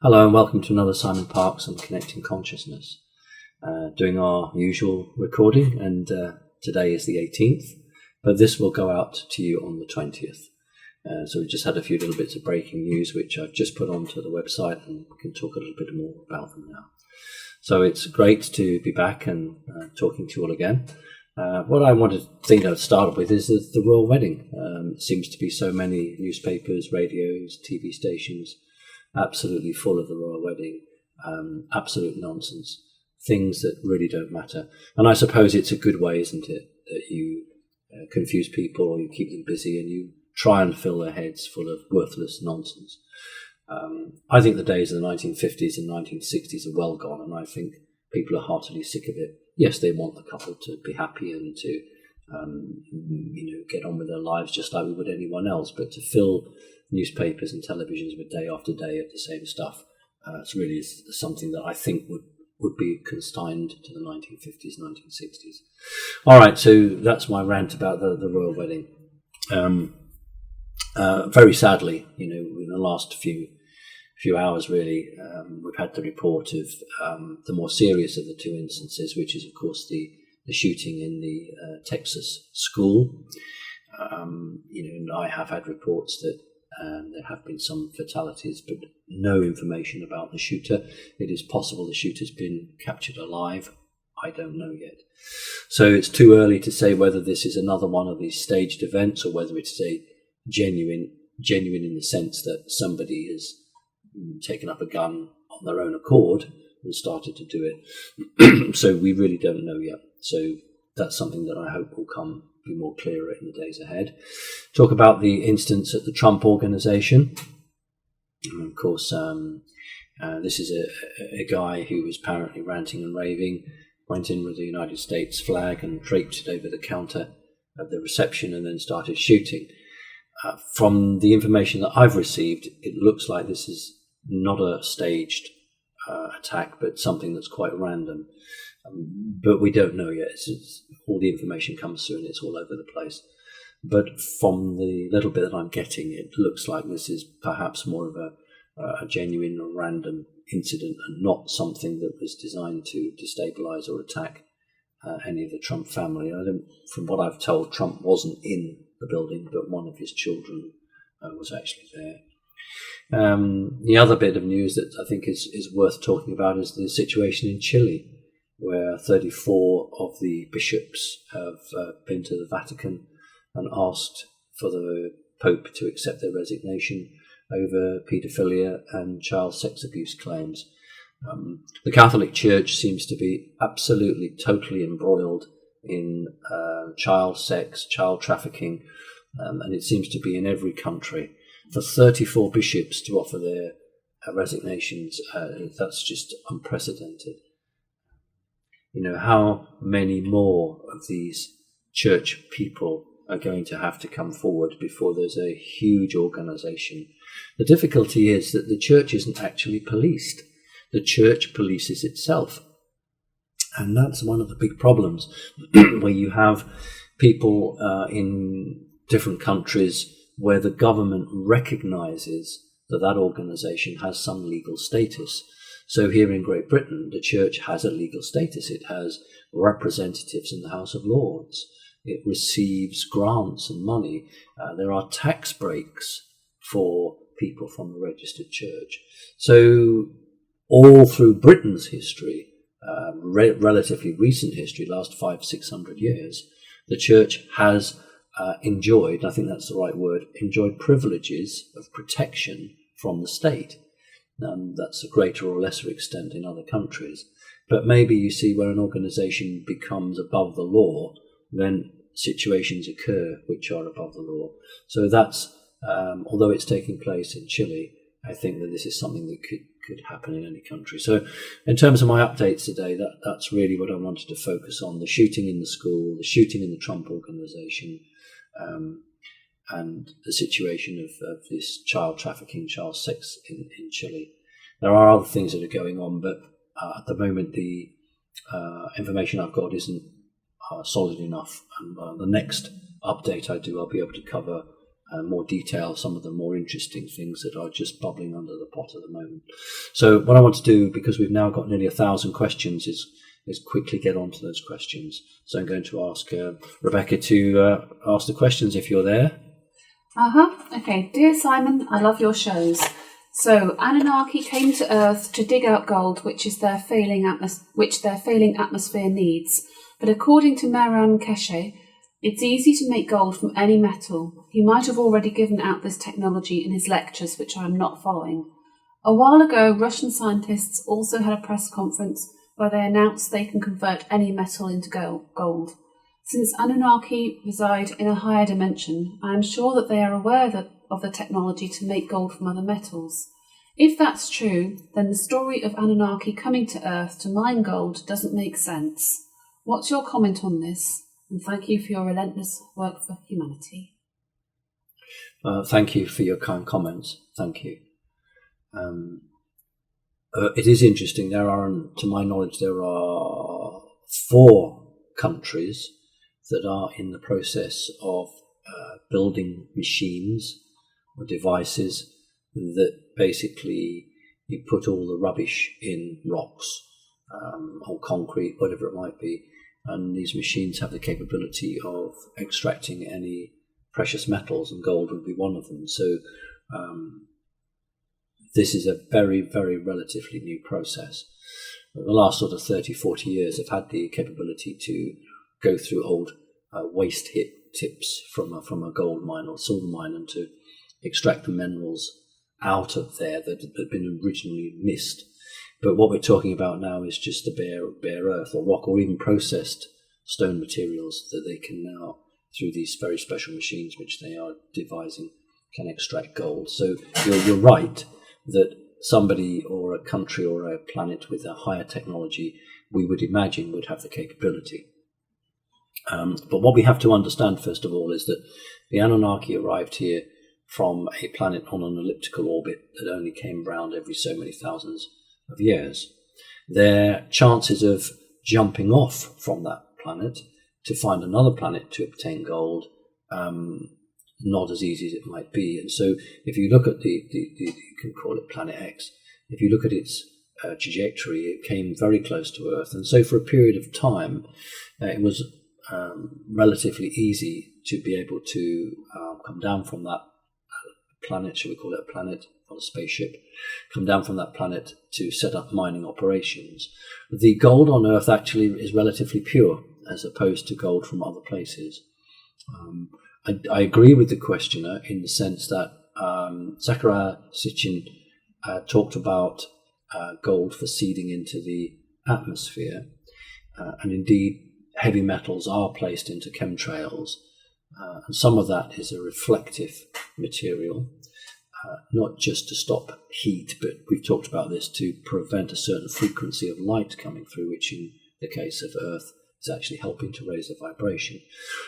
Hello and welcome to another Simon Parkes on Connecting Consciousness. Doing our usual recording, and today is the 18th, but this will go out to you on the 20th. So we just had a few little bits of breaking news which I've just put onto the website, and we can talk a little bit more about them now. So it's great to be back and talking to you all again. What I wanted to start with is the royal wedding. It seems to be so many newspapers, radios, TV stations absolutely full of the royal wedding, absolute nonsense, things that really don't matter. And I suppose it's a good way, isn't it, that you confuse people, or you keep them busy and you try and fill their heads full of worthless nonsense. I think the days of the 1950s and 1960s are well gone, and I think people are heartily sick of it. Yes, they want the couple to be happy and to get on with their lives just like we would anyone else, but to fill newspapers and televisions with day after day of the same stuff, it's really something that I think would be consigned to the 1950s, 1960s. All right, so that's my rant about the royal wedding. Very sadly, in the last few hours, really, we've had the report of the more serious of the two instances, which is, of course, the shooting in the Texas school. And I have had reports that there have been some fatalities, but no information about the shooter. It is possible the shooter's been captured alive. I don't know yet. So it's too early to say whether this is another one of these staged events or whether it's a genuine in the sense that somebody has taken up a gun on their own accord and started to do it. So we really don't know yet. So that's something that I hope will be more clearer in the days ahead. Talk about the instance at the Trump Organization. And of course, this is a guy who was apparently ranting and raving, went in with the United States flag and draped it over the counter of the reception and then started shooting. From the information that I've received, it looks like this is not a staged attack, but something that's quite random. But we don't know yet. All the information comes through and it's all over the place. But from the little bit that I'm getting, it looks like this is perhaps more of a genuine or random incident and not something that was designed to destabilize or attack any of the Trump family. From what I've told, Trump wasn't in the building, but one of his children was actually there. The other bit of news that I think is worth talking about is the situation in Chile, where 34 of the bishops have been to the Vatican and asked for the Pope to accept their resignation over paedophilia and child sex abuse claims. The Catholic Church seems to be absolutely, totally embroiled in child sex, child trafficking, and it seems to be in every country. For 34 bishops to offer their resignations, that's just unprecedented. How many more of these church people are going to have to come forward before there's a huge organization? The difficulty is that the church isn't actually policed. The church polices itself. And that's one of the big problems, where you have people in different countries where the government recognizes that organization has some legal status. So here in Great Britain, the church has a legal status. It has representatives in the House of Lords. It receives grants and money. There are tax breaks for people from the registered church. So all through Britain's history, relatively recent history, last 500-600 years, the church has enjoyed, I think that's the right word, enjoyed privileges of protection from the state. That's a greater or lesser extent in other countries. But maybe you see where an organization becomes above the law, then situations occur which are above the law. So that's, although it's taking place in Chile, I think that this is something that could happen in any country. So in terms of my updates today, that's really what I wanted to focus on: the shooting in the school, the shooting in the Trump Organization, and the situation of this child trafficking, child sex in Chile. There are other things that are going on, but at the moment the information I've got isn't solid enough. And the next update I do, I'll be able to cover more detail some of the more interesting things that are just bubbling under the pot at the moment. So what I want to do, because we've now got nearly 1,000 questions, is quickly get on to those questions. So I'm going to ask Rebecca to ask the questions if you're there. Okay. Dear Simon, I love your shows. So Anunnaki came to Earth to dig out gold, which their failing atmosphere needs. But according to Mehran Keshe, it's easy to make gold from any metal. He might have already given out this technology in his lectures, which I am not following. A while ago, Russian scientists also had a press conference where they announced they can convert any metal into gold. Since Anunnaki reside in a higher dimension, I am sure that they are aware of the technology to make gold from other metals. If that's true, then the story of Anunnaki coming to Earth to mine gold doesn't make sense. What's your comment on this? And thank you for your relentless work for humanity. Thank you for your kind comments. Thank you. It is interesting. To my knowledge, there are 4 countries that are in the process of building machines or devices that basically you put all the rubbish in rocks or concrete, whatever it might be. And these machines have the capability of extracting any precious metals, and gold would be one of them. So this is a very, very relatively new process. The last sort of 30, 40 years have had the capability to go through old waste tips from a gold mine or silver mine and to extract the minerals out of there that had been originally missed. But what we're talking about now is just the bare earth or rock or even processed stone materials that they can now, through these very special machines which they are devising, can extract gold. So you're right that somebody or a country or a planet with a higher technology, we would imagine, would have the capability. But what we have to understand, first of all, is that the Anunnaki arrived here from a planet on an elliptical orbit that only came round every so many thousands of years. Their chances of jumping off from that planet to find another planet to obtain gold, not as easy as it might be. And so if you look at you can call it Planet X, if you look at its trajectory, it came very close to Earth. And so for a period of time, it was relatively easy to be able to come down from that planet, shall we call it a planet, on a spaceship, come down from that planet to set up mining operations. The gold on Earth actually is relatively pure as opposed to gold from other places. I agree with the questioner in the sense that Zecharia Sitchin talked about gold for seeding into the atmosphere, and indeed heavy metals are placed into chemtrails, and some of that is a reflective material, not just to stop heat, but we've talked about this to prevent a certain frequency of light coming through, which in the case of Earth is actually helping to raise the vibration.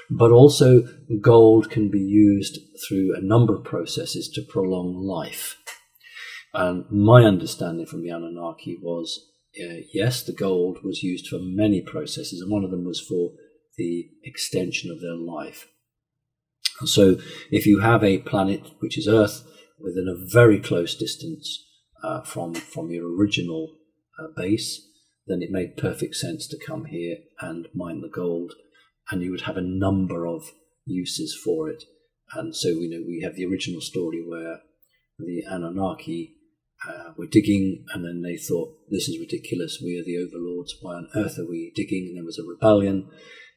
But also gold can be used through a number of processes to prolong life. And my understanding from the Anunnaki was, yes, the gold was used for many processes, and one of them was for the extension of their life. And so if you have a planet which is Earth within a very close distance from your original base, then it made perfect sense to come here and mine the gold, and you would have a number of uses for it. And so we have the original story where the Anunnaki were digging, and then they thought, this is ridiculous, we are the overlords, why on earth are we digging? And there was a rebellion,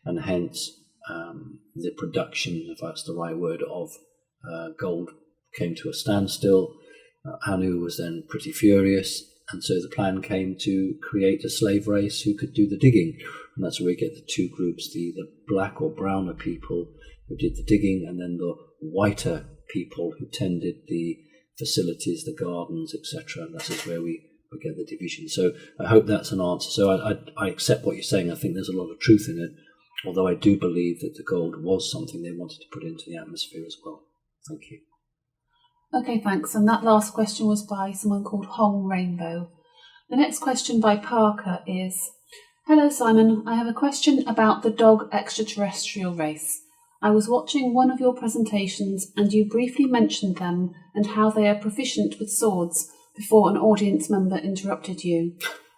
and hence the production, if that's the right word, of gold came to a standstill. Anu was then pretty furious, and so the plan came to create a slave race who could do the digging. And that's where we get the two groups, the black or browner people who did the digging, and then the whiter people who tended the facilities, the gardens, etc. And that is where we get the division. So I hope that's an answer. So I accept what you're saying. I think there's a lot of truth in it, although I do believe that the gold was something they wanted to put into the atmosphere as well. Thank you. Okay, thanks. And that last question was by someone called Hong Rainbow. The next question by Parker is, hello Simon, I have a question about the dog extraterrestrial race. I was watching one of your presentations and you briefly mentioned them and how they are proficient with swords before an audience member interrupted you.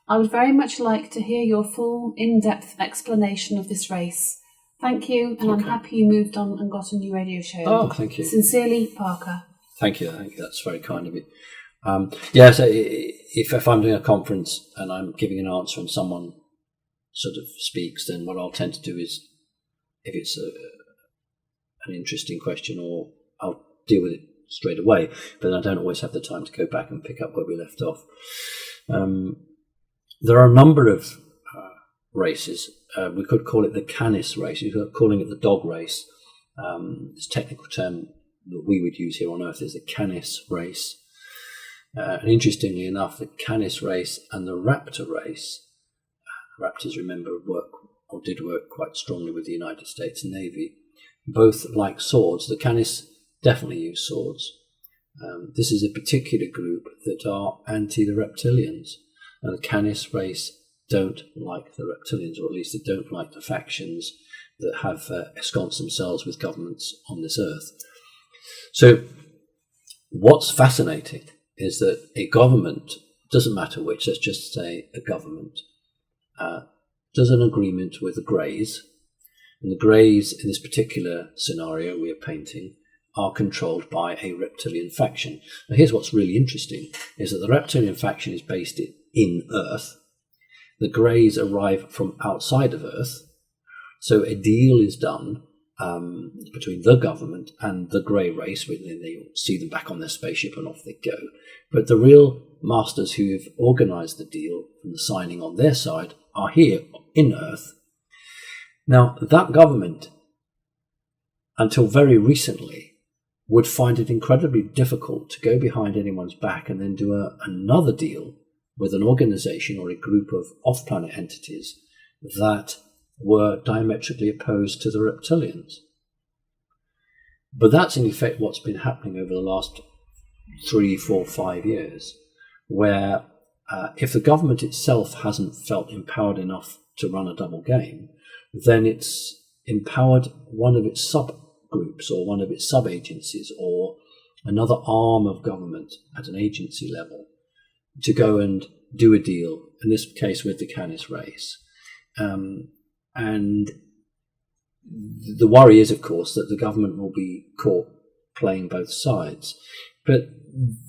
I would very much like to hear your full, in-depth explanation of this race. Thank you, and I'm happy you moved on and got a new radio show. Oh, thank you. Sincerely, Parker. Thank you. That's very kind of you. Yeah, so if I'm doing a conference and I'm giving an answer and someone sort of speaks, then what I'll tend to do is, if it's an interesting question, or I'll deal with it straight away, but I don't always have the time to go back and pick up where we left off. There are a number of races. We could call it the Canis race. We could calling it the dog race. This technical term that we would use here on Earth is the Canis race. And interestingly enough, the Canis race and the Raptor race, Raptors, remember, did work quite strongly with the United States Navy, both like swords. The Canis definitely use swords. This is a particular group that are anti the reptilians. And the Canis race don't like the reptilians, or at least they don't like the factions that have ensconced themselves with governments on this earth. So what's fascinating is that a government, doesn't matter which, let's just say a government, does an agreement with the Greys, and the Greys in this particular scenario we are painting are controlled by a reptilian faction. Now here's what's really interesting, is that the reptilian faction is based in Earth. The Greys arrive from outside of Earth, so a deal is done between the government and the Grey race, when they see them back on their spaceship and off they go. But the real masters who have organised the deal from the signing on their side are here in Earth. Now, that government, until very recently, would find it incredibly difficult to go behind anyone's back and then do another deal with an organisation or a group of off-planet entities that were diametrically opposed to the reptilians. But that's in effect what's been happening over the last 3, 4, 5 years, where if the government itself hasn't felt empowered enough to run a double game, then it's empowered one of its subgroups or one of its sub-agencies or another arm of government at an agency level to go and do a deal, in this case with the Canis race. And the worry is, of course, that the government will be caught playing both sides. But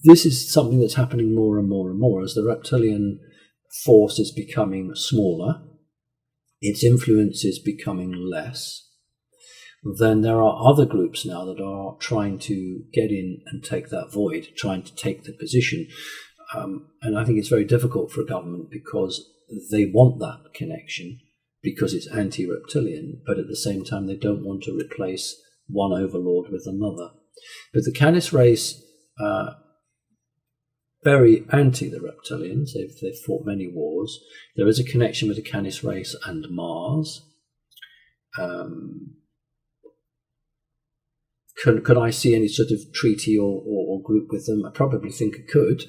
this is something that's happening more and more and more as the reptilian force is becoming smaller, its influence is becoming less. Then there are other groups now that are trying to get in and take that void, trying to take the position. And I think it's very difficult for a government because they want that connection because it's anti-reptilian, but at the same time they don't want to replace one overlord with another. But the Canis race very anti the reptilians. They've fought many wars. There is a connection with the Canis race and Mars. Could I see any sort of treaty or group with them? I probably think I could.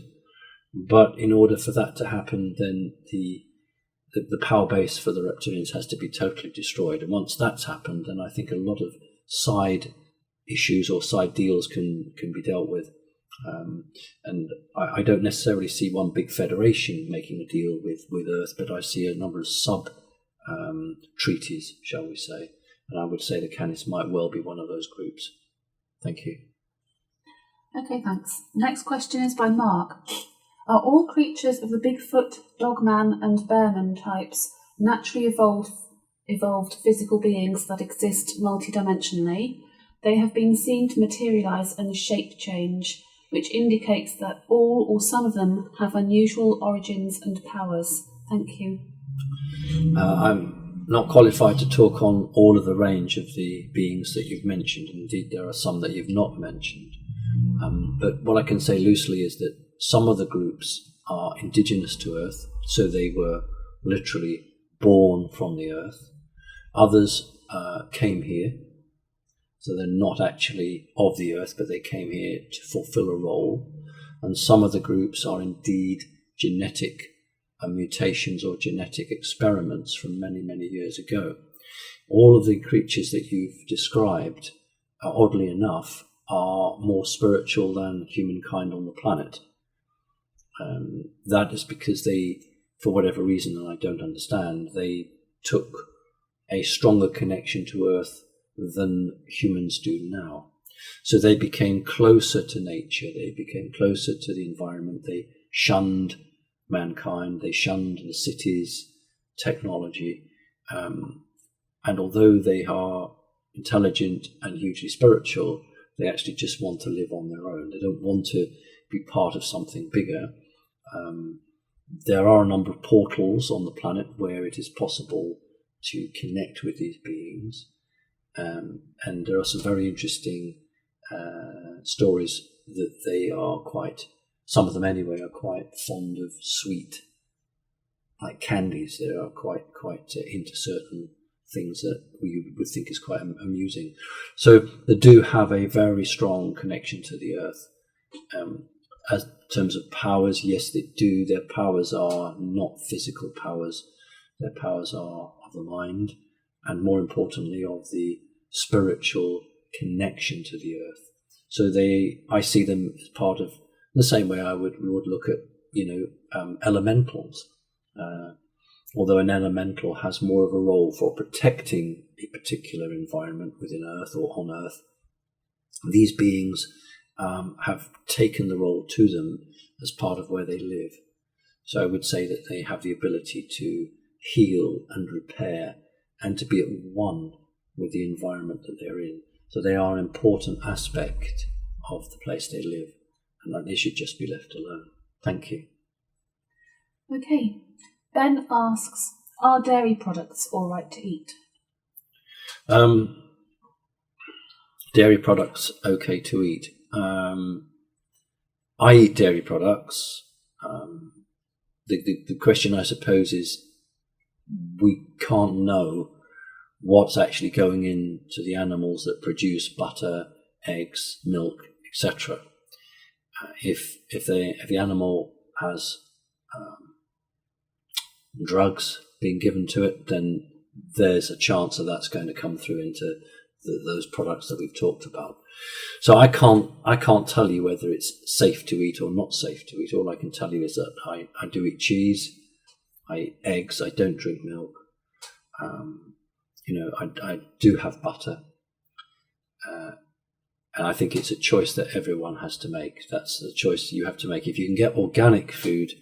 But in order for that to happen, then the power base for the reptilians has to be totally destroyed. And once that's happened, then I think a lot of side issues or side deals can be dealt with. And I don't necessarily see one big federation making a deal with Earth, but I see a number of treaties, shall we say. And I would say the Canis might well be one of those groups. Thank you. Okay, thanks. Next question is by Mark. Are all creatures of the Bigfoot, Dogman and Bearman types naturally evolved physical beings that exist multidimensionally? They have been seen to materialise and shape change, which indicates that all or some of them have unusual origins and powers. Thank you. I'm not qualified to talk on all of the range of the beings that you've mentioned. Indeed, there are some that you've not mentioned. But what I can say loosely is that some of the groups are indigenous to Earth, so they were literally born from the Earth. Others came here, so they're not actually of the Earth, but they came here to fulfill a role. And some of the groups are indeed genetic mutations or genetic experiments from many, many years ago. all of the creatures that you've described, oddly enough, are more spiritual than humankind on the planet. That is because they, for whatever reason, and I don't understand, they took a stronger connection to Earth than humans do now. So they became closer to nature, they became closer to the environment, they shunned mankind, they shunned the cities, technology, and although they are intelligent and hugely spiritual, they actually just want to live on their own. They don't want to be part of something bigger. There are a number of portals on the planet where it is possible to connect with these beings, and there are some very interesting stories that they are quite, some of them anyway, are quite fond of sweet, like candies. They are quite into certain things that we would think is quite amusing. So they do have a very strong connection to the Earth. As in terms of powers, yes, they do. Their powers are not physical powers. Their powers are of the mind, and more importantly, of the spiritual connection to the Earth. So I see them as part of the same way I would look at, elementals. Although an elemental has more of a role for protecting a particular environment within Earth or on Earth, these beings have taken the role to them as part of where they live. So I would say that they have the ability to heal and repair and to be at one with the environment that they're in. So they are an important aspect of the place they live, and that they should just be left alone. Thank you. Okay. Ben asks, are dairy products all right to eat? Dairy products okay to eat. I eat dairy products. The question, I suppose, is we can't know what's actually going into the animals that produce butter, eggs, milk, etc. If the animal has drugs being given to it, then there's a chance that that's going to come through into those products that we've talked about. So I can't tell you whether it's safe to eat or not safe to eat. All I can tell you is that I do eat cheese, I eat eggs, I don't drink milk. I do have butter, and I think it's a choice that everyone has to make. That's the choice you have to make. If you can get organic food,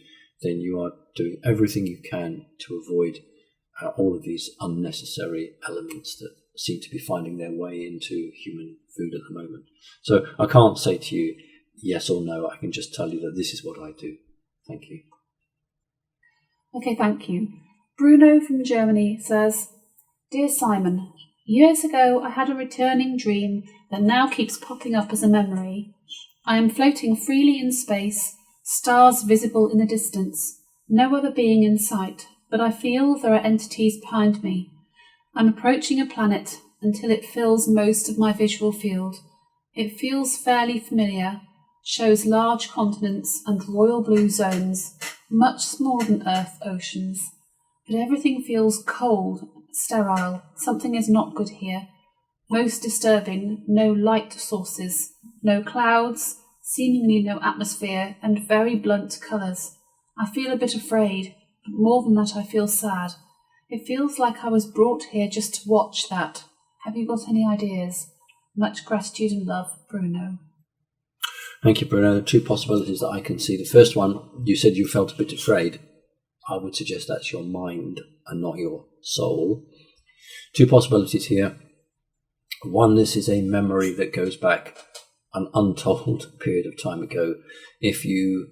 then you are doing everything you can to avoid all of these unnecessary elements that seem to be finding their way into human food at the moment. So I can't say to you yes or no. I can just tell you that this is what I do. Thank you. Okay, thank you. Bruno from Germany says, Dear Simon, years ago I had a returning dream that now keeps popping up as a memory. I am floating freely in space, stars visible in the distance, no other being in sight, but I feel there are entities behind me. I'm approaching a planet until it fills most of my visual field. It feels fairly familiar, shows large continents and royal blue zones, much smaller than Earth oceans. But everything feels cold, sterile. Something is not good here. Most disturbing, no light sources, no clouds, seemingly no atmosphere, and very blunt colours. I feel a bit afraid, but more than that I feel sad. It feels like I was brought here just to watch that. Have you got any ideas? Much gratitude and love, Bruno. Thank you, Bruno. There are two possibilities that I can see. The first one, you said you felt a bit afraid. I would suggest that's your mind and not your soul. Two possibilities here. One, this is a memory that goes back an untold period of time ago. If you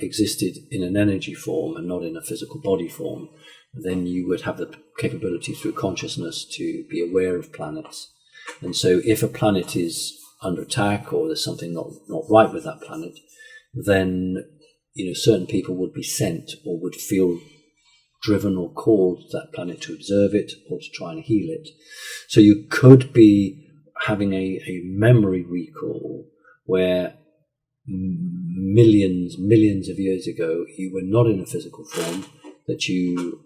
existed in an energy form and not in a physical body form, then you would have the capability through consciousness to be aware of planets. And so if a planet is under attack or there's something not right with that planet, then certain people would be sent or would feel driven or called to that planet to observe it or to try and heal it. So you could be having a memory recall where millions of years ago you were not in a physical form, that you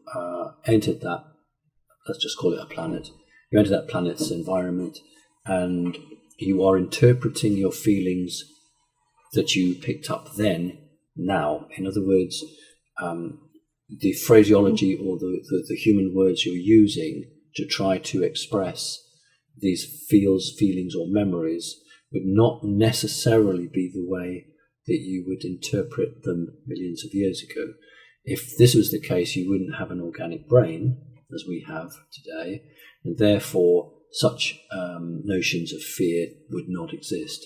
entered that let's just call it a planet. You enter that planet's environment, and you are interpreting your feelings that you picked up then, now. In other words, the phraseology or the human words you're using to try to express these feelings or memories would not necessarily be the way that you would interpret them millions of years ago. If this was the case, you wouldn't have an organic brain, as we have today, and therefore such notions of fear would not exist.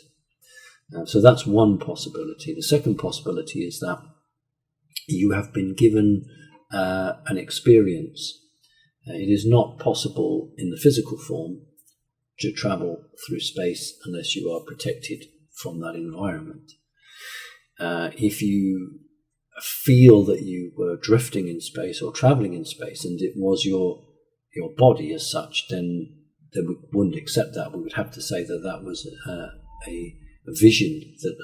So that's one possibility. The second possibility is that you have been given an experience. It is not possible in the physical form to travel through space unless you are protected from that environment. If you feel that you were drifting in space or traveling in space and it was your body as such, then we wouldn't accept that. We would have to say that that was a vision that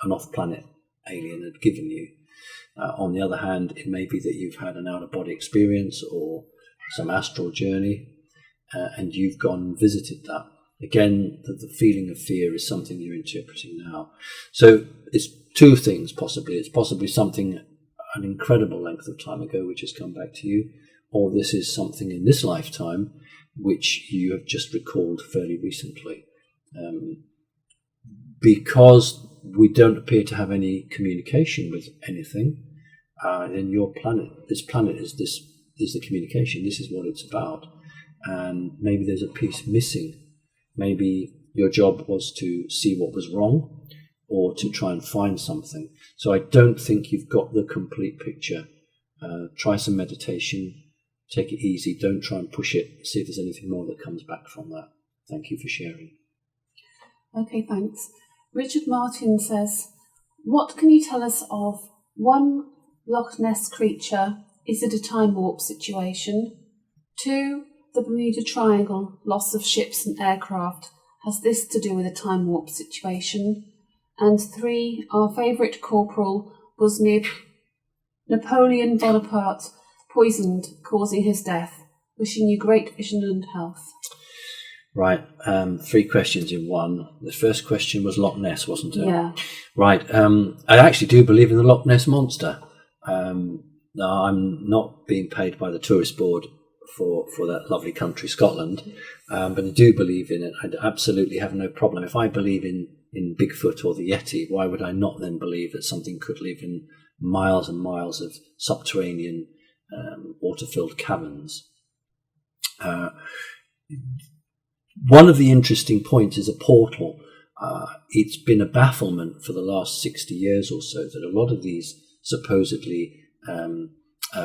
an off-planet alien had given you. On the other hand, it may be that you've had an out-of-body experience or some astral journey, and you've gone and visited that. Again, the feeling of fear is something you're interpreting now. So it's two things possibly. It's possibly something an incredible length of time ago which has come back to you, or this is something in this lifetime which you have just recalled fairly recently. Because we don't appear to have any communication with anything, then this planet is the communication. This is what it's about. And maybe there's a piece missing. Maybe your job was to see what was wrong or to try and find something. So I don't think you've got the complete picture. Try some meditation. Take it easy. Don't try and push it. See if there's anything more that comes back from that. Thank you for sharing. Okay, thanks. Richard Martin says, what can you tell us of one Loch Ness creature? Is it a time warp situation? 2, the Bermuda Triangle, loss of ships and aircraft. Has this to do with a time warp situation? And 3, our favourite corporal was Napoleon Bonaparte, poisoned, causing his death. Wishing you great vision and health. Right, 3 questions in one. The first question was Loch Ness, wasn't it? Yeah. Right, I actually do believe in the Loch Ness Monster. Now, I'm not being paid by the tourist board for that lovely country, Scotland, but I do believe in it. I absolutely have no problem. If I believe in Bigfoot or the Yeti, why would I not then believe that something could live in miles and miles of subterranean water-filled caverns? One of the interesting points is a portal. It's been a bafflement for the last 60 years or so that a lot of these supposedly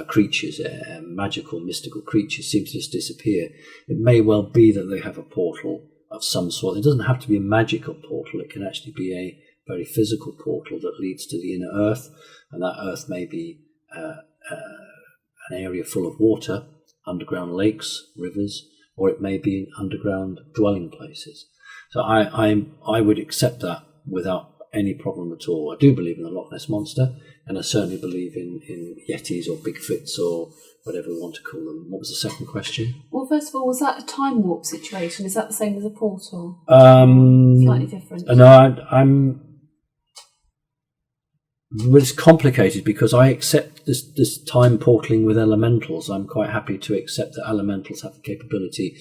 creatures, magical, mystical creatures, seem to just disappear. It may well be that they have a portal of some sort. It doesn't have to be a magical portal. It can actually be a very physical portal that leads to the inner earth, and that earth may be an area full of water, underground lakes, rivers, or it may be underground dwelling places. So I would accept that without any problem at all. I do believe in the Loch Ness Monster, and I certainly believe in Yetis or Bigfoots or whatever we want to call them. What was the second question? Well, first of all, was that a time warp situation? Is that the same as a portal? Slightly different. No, well, it's complicated because I accept this time portaling with elementals. I'm quite happy to accept that elementals have the capability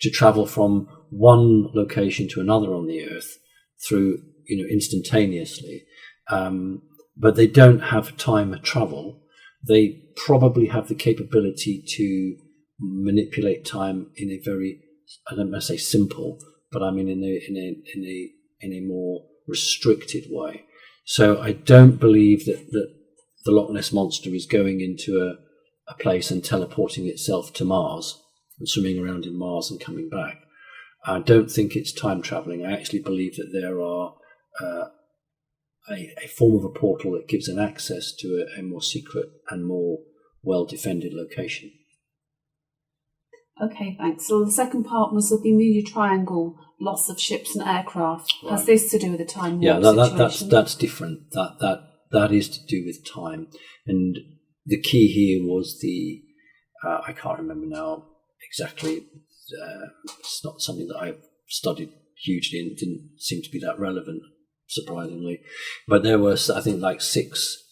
to travel from one location to another on the Earth through, instantaneously. But they don't have time travel. They probably have the capability to manipulate time in a very, I don't want to say simple, but I mean in a more restricted way. So I don't believe that the Loch Ness Monster is going into a place and teleporting itself to Mars and swimming around in Mars and coming back. I don't think it's time travelling. I actually believe that there are a form of a portal that gives an access to a more secret and more well-defended location. Okay, thanks. So the second part was the Bermuda Triangle, loss of ships and aircraft. Right. Has this to do with the time warp situation? That's different. That is to do with time. And the key here was I can't remember now, exactly. It's not something that I've studied hugely, and didn't seem to be that relevant, surprisingly. But there was, I think, like 6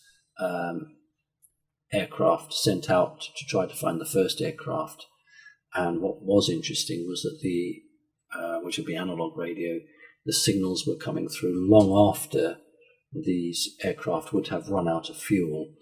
aircraft sent out to try to find the first aircraft. And what was interesting was that which would be analog radio, the signals were coming through long after these aircraft would have run out of fuel.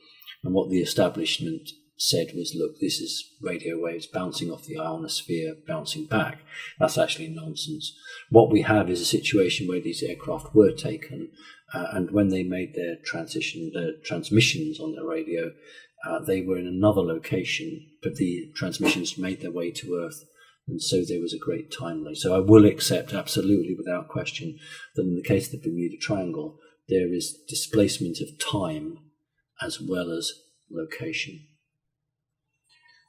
And what the establishment said was, look, this is radio waves bouncing off the ionosphere, bouncing back. That's actually nonsense. What we have is a situation where these aircraft were taken, and when they made their transmissions on their radio, they were in another location, but the transmissions made their way to Earth, and so there was a great time delay. So I will accept absolutely without question that in the case of the Bermuda Triangle, there is displacement of time as well as location.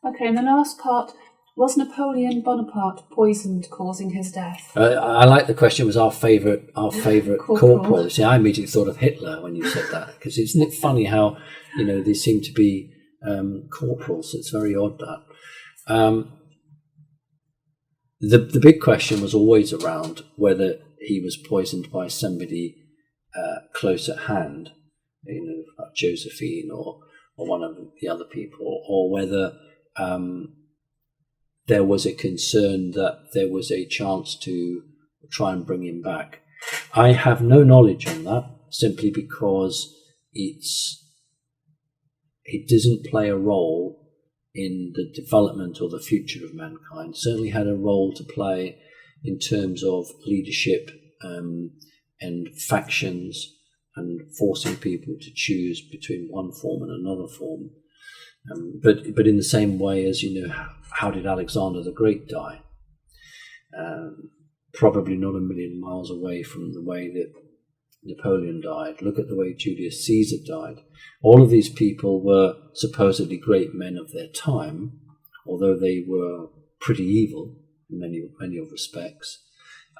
Okay, and the last part, was Napoleon Bonaparte poisoned, causing his death? I like the question. Was our favourite corporal. See, I immediately thought of Hitler when you said that, because isn't it funny how, they seem to be corporals? It's very odd that. The big question was always around whether he was poisoned by somebody close at hand, like Josephine or one of the other people, or whether there was a concern that there was a chance to try and bring him back. I have no knowledge on that, simply because it doesn't play a role in the development or the future of mankind. It certainly had a role to play in terms of leadership and factions and forcing people to choose between one form and another form. But in the same way as, how did Alexander the Great die? Probably not a million miles away from the way that Napoleon died. Look at the way Julius Caesar died. All of these people were supposedly great men of their time, although they were pretty evil in many respects,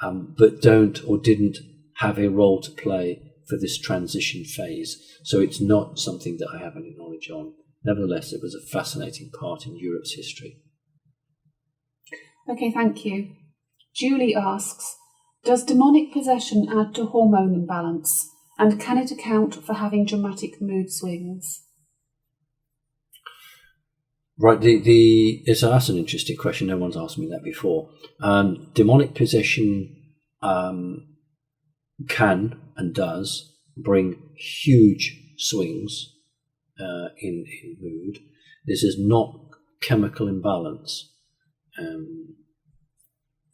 but don't or didn't have a role to play for this transition phase. So it's not something that I have any knowledge on. Nevertheless, it was a fascinating part in Europe's history. Okay, thank you. Julie asks, does demonic possession add to hormone imbalance, and can it account for having dramatic mood swings? Right, that's an interesting question. No one's asked me that before. Demonic possession can and does bring huge swings in mood. This is not chemical imbalance.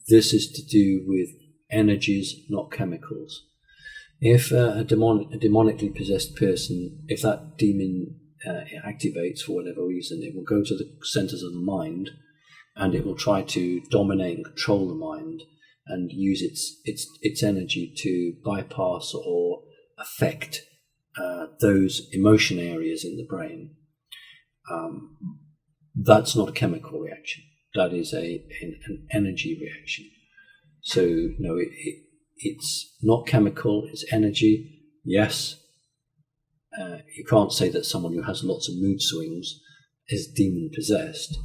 This is to do with energies, not chemicals. If a demonically possessed person, if that demon activates for whatever reason, it will go to the centers of the mind, and it will try to dominate and control the mind, and use its energy to bypass or affect those emotion areas in the brain. That's not a chemical reaction. That is an energy reaction. So no, it's not chemical. It's energy. Yes, you can't say that someone who has lots of mood swings is demon possessed,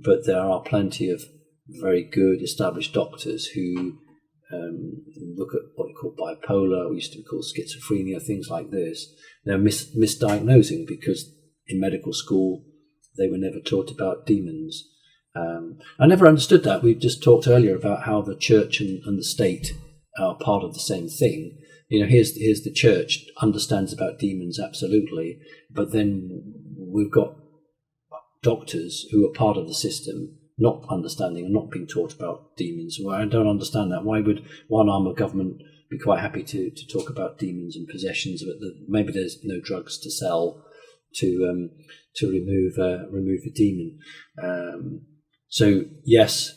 but there are plenty of very good established doctors who look at what we call bipolar, we used to call schizophrenia, things like this. They're misdiagnosing because in medical school they were never taught about demons. I never understood that. We just talked earlier about how the church and the state are part of the same thing. Here's the church understands about demons absolutely, but then we've got doctors who are part of the system not understanding and not being taught about demons. Well, I don't understand that. Why would one arm of government be quite happy to talk about demons and possessions, but maybe there's no drugs to sell to remove the demon? So yes,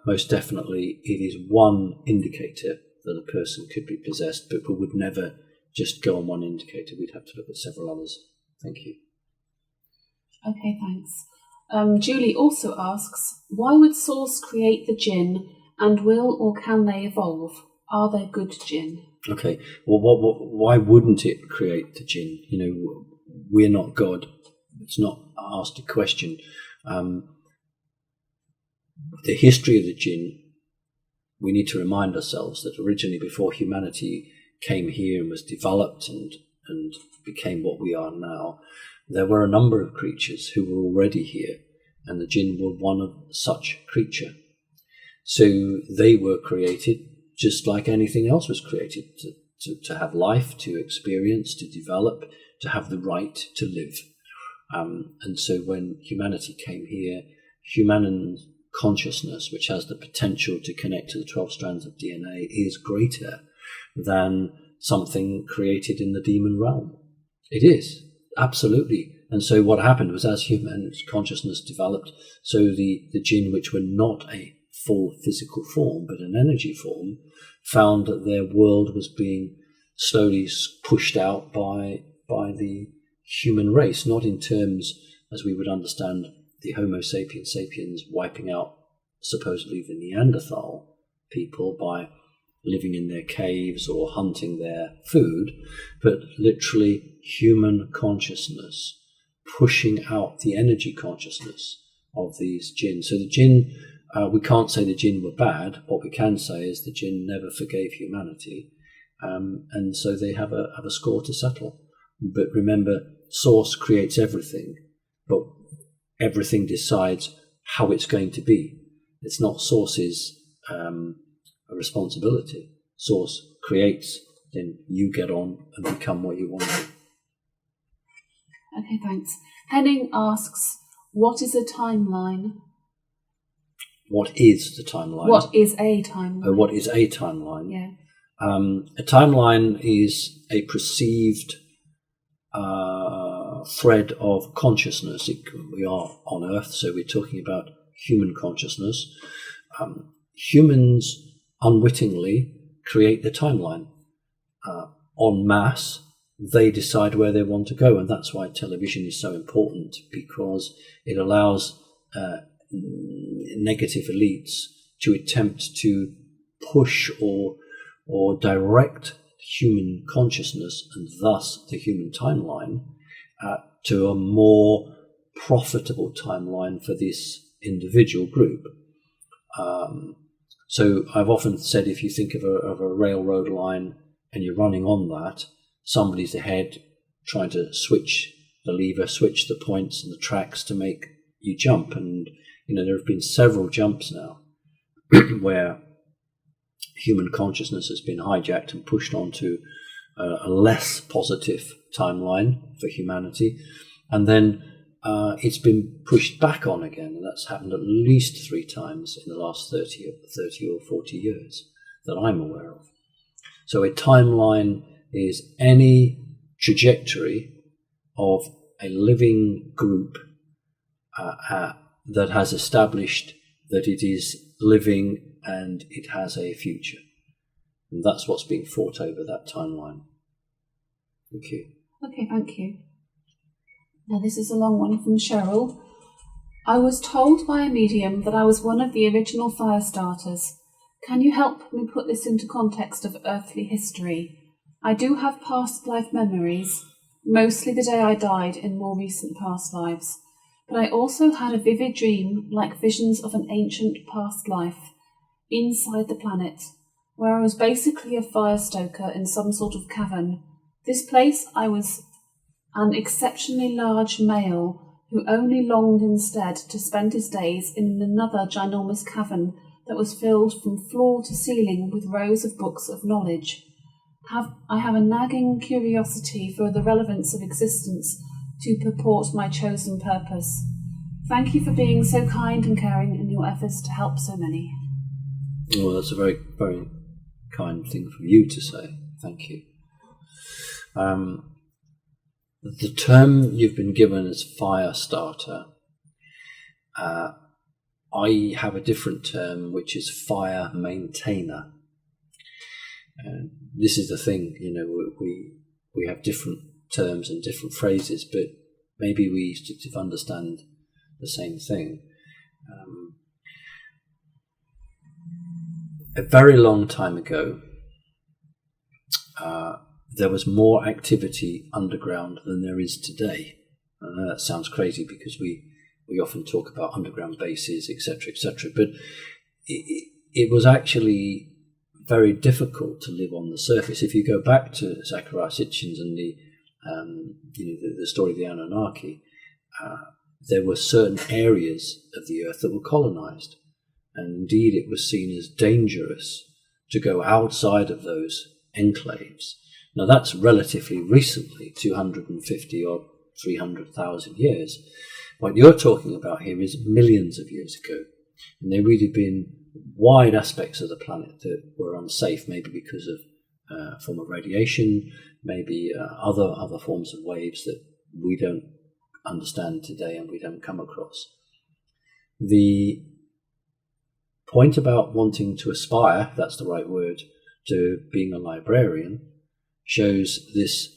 most definitely it is one indicator that a person could be possessed, but we would never just go on one indicator. We'd have to look at several others. Thank you. Okay, thanks. Julie also asks, why would Source create the jinn, and will or can they evolve? Are there good jinn? Okay, well, why wouldn't it create the jinn? We're not God. It's not asked a question. the history of the jinn, we need to remind ourselves that originally, before humanity came here and was developed and became what we are now, there were a number of creatures who were already here, and the jinn were one of such creature. So they were created just like anything else was created, to have life, to experience, to develop, to have the right to live. And so when humanity came here, human consciousness, which has the potential to connect to the 12 strands of DNA, is greater than something created in the demon realm. It is, absolutely. And so what happened was, as human consciousness developed, so the jinn, which were not a full physical form, but an energy form, found that their world was being slowly pushed out by the human race, not in terms as we would understand the Homo sapiens sapiens wiping out supposedly the Neanderthal people by living in their caves or hunting their food, but literally human consciousness pushing out the energy consciousness of these jinn. So the jinn, we can't say the jinn were bad. What we can say is the jinn never forgave humanity, and so they have a score to settle. But remember, Source creates everything, but everything decides how it's going to be. It's not Source's responsibility. Source creates, then you get on and become what you want to be. Okay, thanks. Henning asks, what is a timeline? What is the timeline? What is a timeline? What is a timeline? Yeah. A timeline is a perceived thread of consciousness. We are on Earth, so we're talking about human consciousness. Humans unwittingly create the timeline. En masse, they decide where they want to go, and that's why television is so important, because it allows negative elites to attempt to push or direct human consciousness, and thus the human timeline, to a more profitable timeline for this individual group. So I've often said, if you think of a railroad line and you're running on that, somebody's ahead trying to switch the lever, switch the points and the tracks to make you jump. And there have been several jumps now where human consciousness has been hijacked and pushed onto a less positive timeline for humanity, and then it's been pushed back on again, and that's happened at least 3 times in the last 30 or 40 years that I'm aware of. So a timeline is any trajectory of a living group that has established that it is living and it has a future. And that's what's being fought over, that timeline. Thank you. Okay, thank you. Now this is a long one from Cheryl. I was told by a medium that I was one of the original fire starters. Can you help me put this into context of earthly history? I do have past life memories, mostly the day I died in more recent past lives, but I also had a vivid dream, like visions of an ancient past life, inside the planet, where I was basically a fire stoker in some sort of cavern. This place, I was an exceptionally large male who only longed instead to spend his days in another ginormous cavern that was filled from floor to ceiling with rows of books of knowledge. I have a nagging curiosity for the relevance of existence to purport my chosen purpose. Thank you for being so kind and caring in your efforts to help so many. Well, that's a very, very kind thing for you to say. Thank you. The term you've been given is fire starter. I have a different term, which is fire maintainer. And this is the thing, we have different terms and different phrases, but maybe we sort of understand the same thing. A very long time ago, there was more activity underground than there is today. I know that sounds crazy because we we often talk about underground bases, etc., etc. But it was actually very difficult to live on the surface. If you go back to Zecharia Sitchin's and the story of the Anunnaki, there were certain areas of the earth that were colonized, and indeed it was seen as dangerous to go outside of those enclaves. Now that's relatively recently, 250 or 300,000 years. What you're talking about here is millions of years ago, and there really been wide aspects of the planet that were unsafe, maybe because of a form of radiation, maybe other forms of waves that we don't understand today and we don't come across. The point about wanting to aspire, if that's the right word, to being a librarian shows this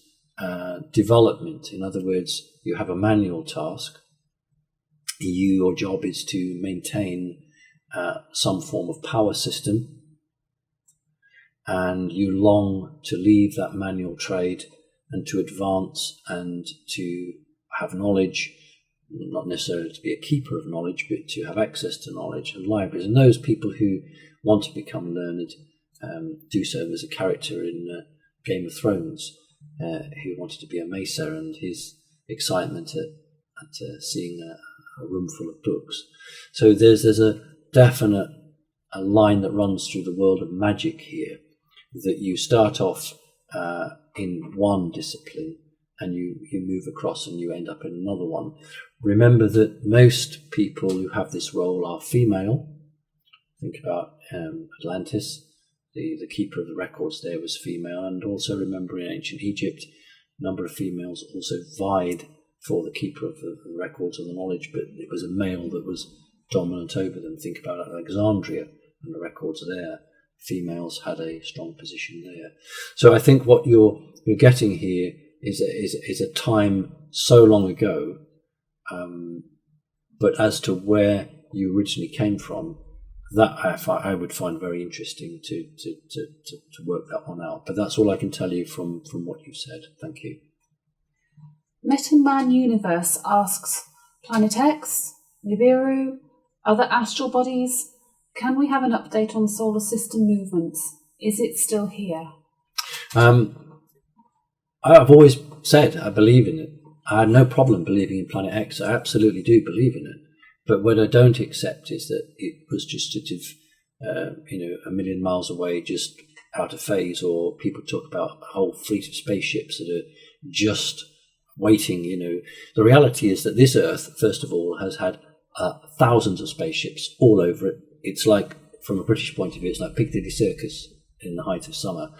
development. In other words, you have a manual task. Your job is to maintain some form of power system, and you long to leave that manual trade and to advance and to have knowledge, not necessarily to be a keeper of knowledge, but to have access to knowledge and libraries. And those people who want to become learned do so. As a character in Game of Thrones who wanted to be a macer, and his excitement at seeing a room full of books. So there's a definite line that runs through the world of magic here, that you start off in one discipline and you move across and you end up in another one. Remember that most people who have this role are female. Think about Atlantis. The keeper of the records there was female, and also remember in ancient Egypt, a number of females also vied for the keeper of the records of the knowledge, but it was a male that was dominant over them. Think about Alexandria and the records there. Females had a strong position there. So I think what you're getting here is a time so long ago, but as to where you originally came from, that I would find very interesting to work that one out. But that's all I can tell you from what you've said. Thank you. Metanman Universe asks, Planet X, Nibiru, other astral bodies, can we have an update on solar system movements? Is it still here? I've always said I believe in it. I had no problem believing in Planet X. I absolutely do believe in it. But what I don't accept is that it was just sort of, a million miles away, just out of phase, or people talk about a whole fleet of spaceships that are just waiting. The reality is that this Earth, first of all, has had thousands of spaceships all over it. It's like, from a British point of view, it's like Piccadilly Circus in the height of summer.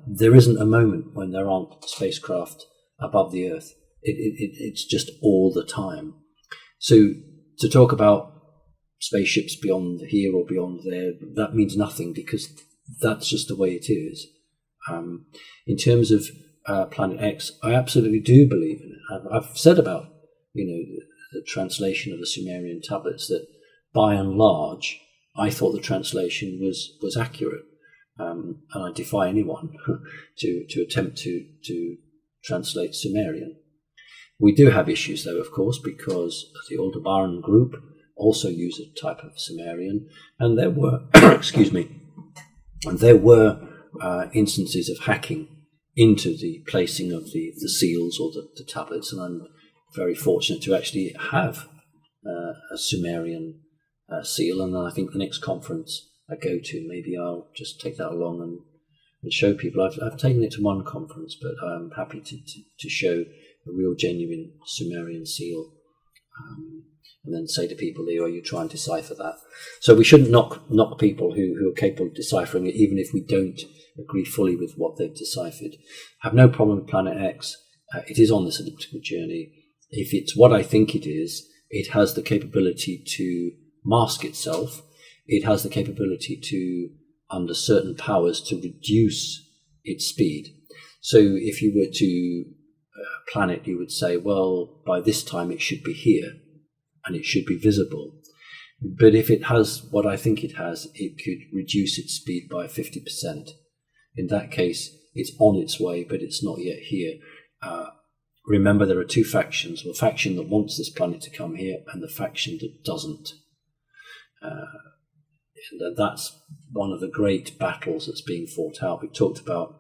There isn't a moment when there aren't spacecraft above the Earth. It's just all the time. So to talk about spaceships beyond here or beyond there, that means nothing, because that's just the way it is. In terms of Planet X, I absolutely do believe in it. I've said about the translation of the Sumerian tablets that, by and large, I thought the translation was accurate, and I defy anyone to attempt to translate Sumerian. We do have issues, though, of course, because the Aldebaran group also use a type of Sumerian, and there were, instances of hacking into the placing of the seals or the tablets, and I'm very fortunate to actually have a Sumerian seal, and I think the next conference I go to, maybe I'll just take that along and show people. I've taken it to one conference, but I'm happy to show a real genuine Sumerian seal, and then say to people, Leo, you try and decipher that. So we shouldn't knock people who are capable of deciphering it, even if we don't agree fully with what they've deciphered. I have no problem with Planet X. It is on this elliptical journey. If it's what I think it is, it has the capability to mask itself. It has the capability to, under certain powers, to reduce its speed. So if you were to planet, you would say, well, by this time it should be here and it should be visible. But if it has what I think it has, it could reduce its speed by 50%. In that case, it's on its way, but it's not yet here. remember there are two factions: the faction that wants this planet to come here, and the faction that doesn't. And that's one of the great battles that's being fought out. We've talked about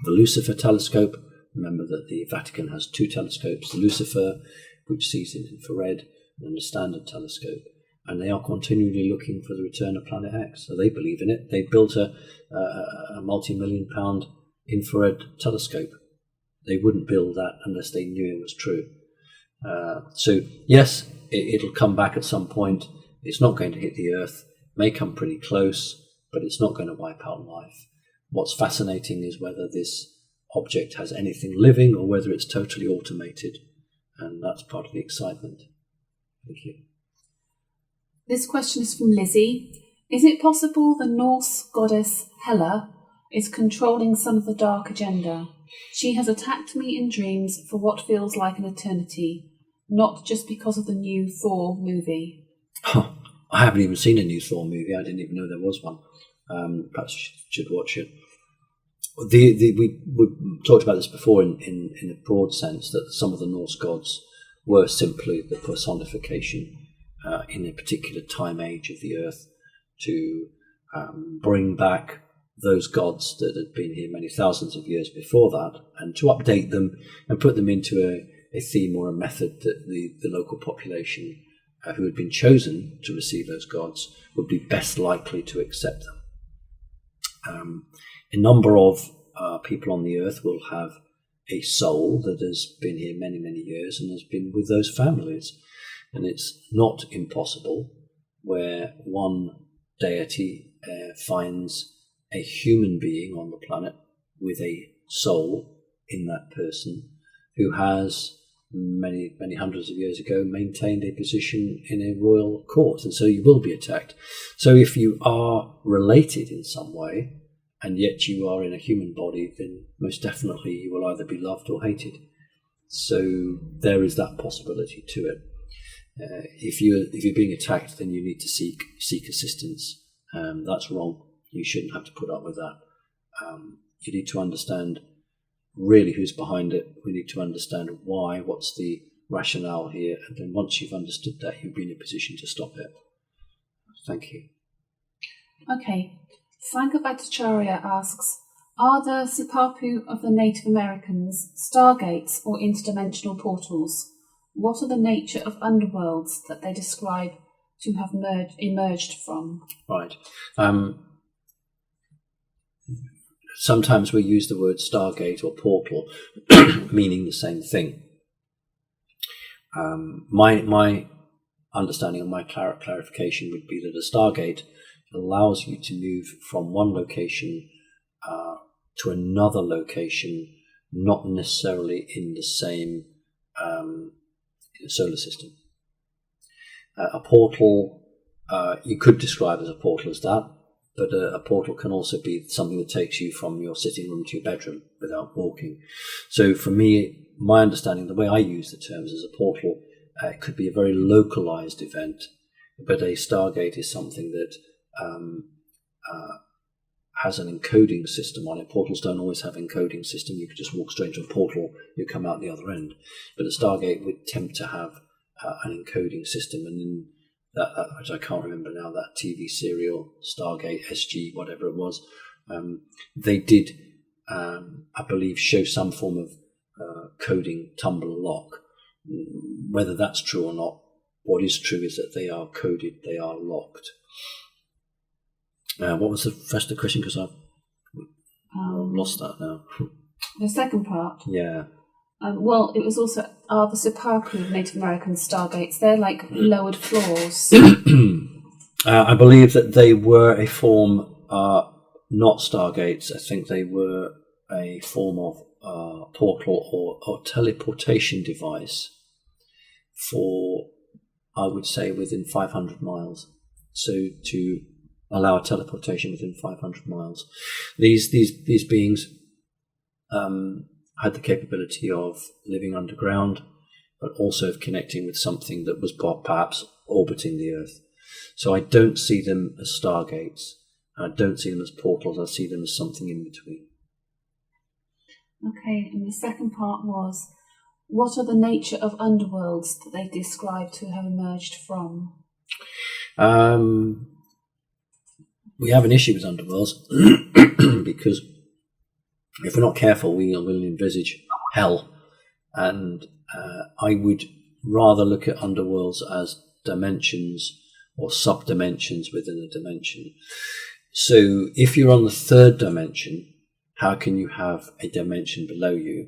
the Lucifer telescope. Remember that the Vatican has two telescopes: the Lucifer, which sees in infrared, and the Standard Telescope. And they are continually looking for the return of Planet X. So they believe in it. They built a multi-million-pound infrared telescope. They wouldn't build that unless they knew it was true. So yes, it'll come back at some point. It's not going to hit the Earth. It may come pretty close, but it's not going to wipe out life. What's fascinating is whether this object has anything living or whether it's totally automated. And that's part of the excitement. Thank you. This question is from Lizzie. Is it possible the Norse goddess Hela is controlling some of the dark agenda? She has attacked me in dreams for what feels like an eternity, not just because of the new Thor movie. Oh, I haven't even seen a new Thor movie. I didn't even know there was one. Perhaps you should watch it. We talked about this before in a broad sense, that some of the Norse gods were simply the personification in a particular time age of the Earth to bring back those gods that had been here many thousands of years before that, and to update them and put them into a theme or a method that the local population who had been chosen to receive those gods would be best likely to accept them. A number of people on the Earth will have a soul that has been here many, many years and has been with those families. And it's not impossible where one deity finds a human being on the planet with a soul in that person who has many, many hundreds of years ago maintained a position in a royal court. And so you will be attacked. So if you are related in some way, and yet you are in a human body, then most definitely you will either be loved or hated. So there is that possibility to it. If you're being attacked, then you need to seek assistance. That's wrong. You shouldn't have to put up with that. You need to understand really who's behind it. We need to understand why, what's the rationale here, and then once you've understood that, you'll be in a position to stop it. Thank you. Okay. Sanka Bhattacharya asks, are the Sipapu of the Native Americans stargates or interdimensional portals? What are the nature of underworlds that they describe to have emerged from? Right. Sometimes we use the word stargate or portal, meaning the same thing. My understanding and my clarification would be that a stargate allows you to move from one location to another location, not necessarily in the same solar system. A portal, you could describe as a portal as that, but a portal can also be something that takes you from your sitting room to your bedroom without walking. So for me, my understanding, the way I use the terms as a portal, it could be a very localized event, but a stargate is something that has an encoding system on it. Portals don't always have encoding system. You could just walk straight to a portal, you come out the other end. But a stargate would attempt to have an encoding system, and then that, which I can't remember now, that TV serial Stargate SG, whatever it was, they did, I believe, show some form of coding tumble lock. Whether that's true or not, what is true is that they are coded, they are locked. What was the rest of the question? Because I've lost that now. The second part? Yeah. Well, it was also, are the Sipaku Native American stargates, they're like lowered floors. I believe that they were a form, not stargates. I think they were a form of portal or teleportation device for, I would say, within 500 miles. So to allow a teleportation within 500 miles. These beings had the capability of living underground, but also of connecting with something that was perhaps orbiting the Earth. So I don't see them as stargates. I don't see them as portals. I see them as something in between. Okay, and the second part was, what are the nature of underworlds that they describe to have emerged from? We have an issue with underworlds because if we're not careful, we will envisage hell. And I would rather look at underworlds as dimensions or sub-dimensions within a dimension. So if you're on the third dimension, how can you have a dimension below you?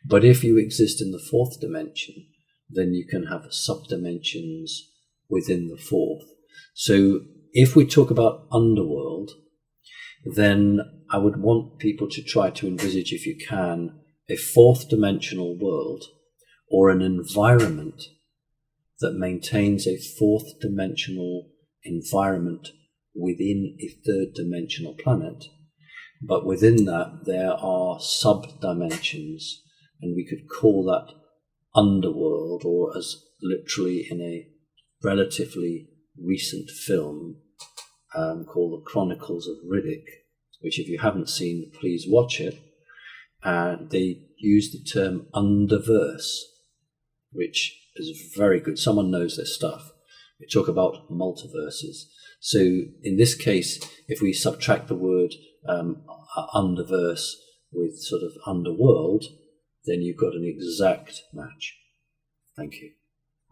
But if you exist in the fourth dimension, then you can have sub-dimensions within the fourth. So if we talk about underworld, then I would want people to try to envisage, if you can, a fourth dimensional world or an environment that maintains a fourth dimensional environment within a third dimensional planet. But within that, there are sub-dimensions, and we could call that underworld, or as literally in a relatively recent film called The Chronicles of Riddick, which if you haven't seen, please watch it. They use the term underverse, which is very good. Someone knows their stuff. We talk about multiverses. So in this case, if we subtract the word underverse with sort of underworld, then you've got an exact match. Thank you.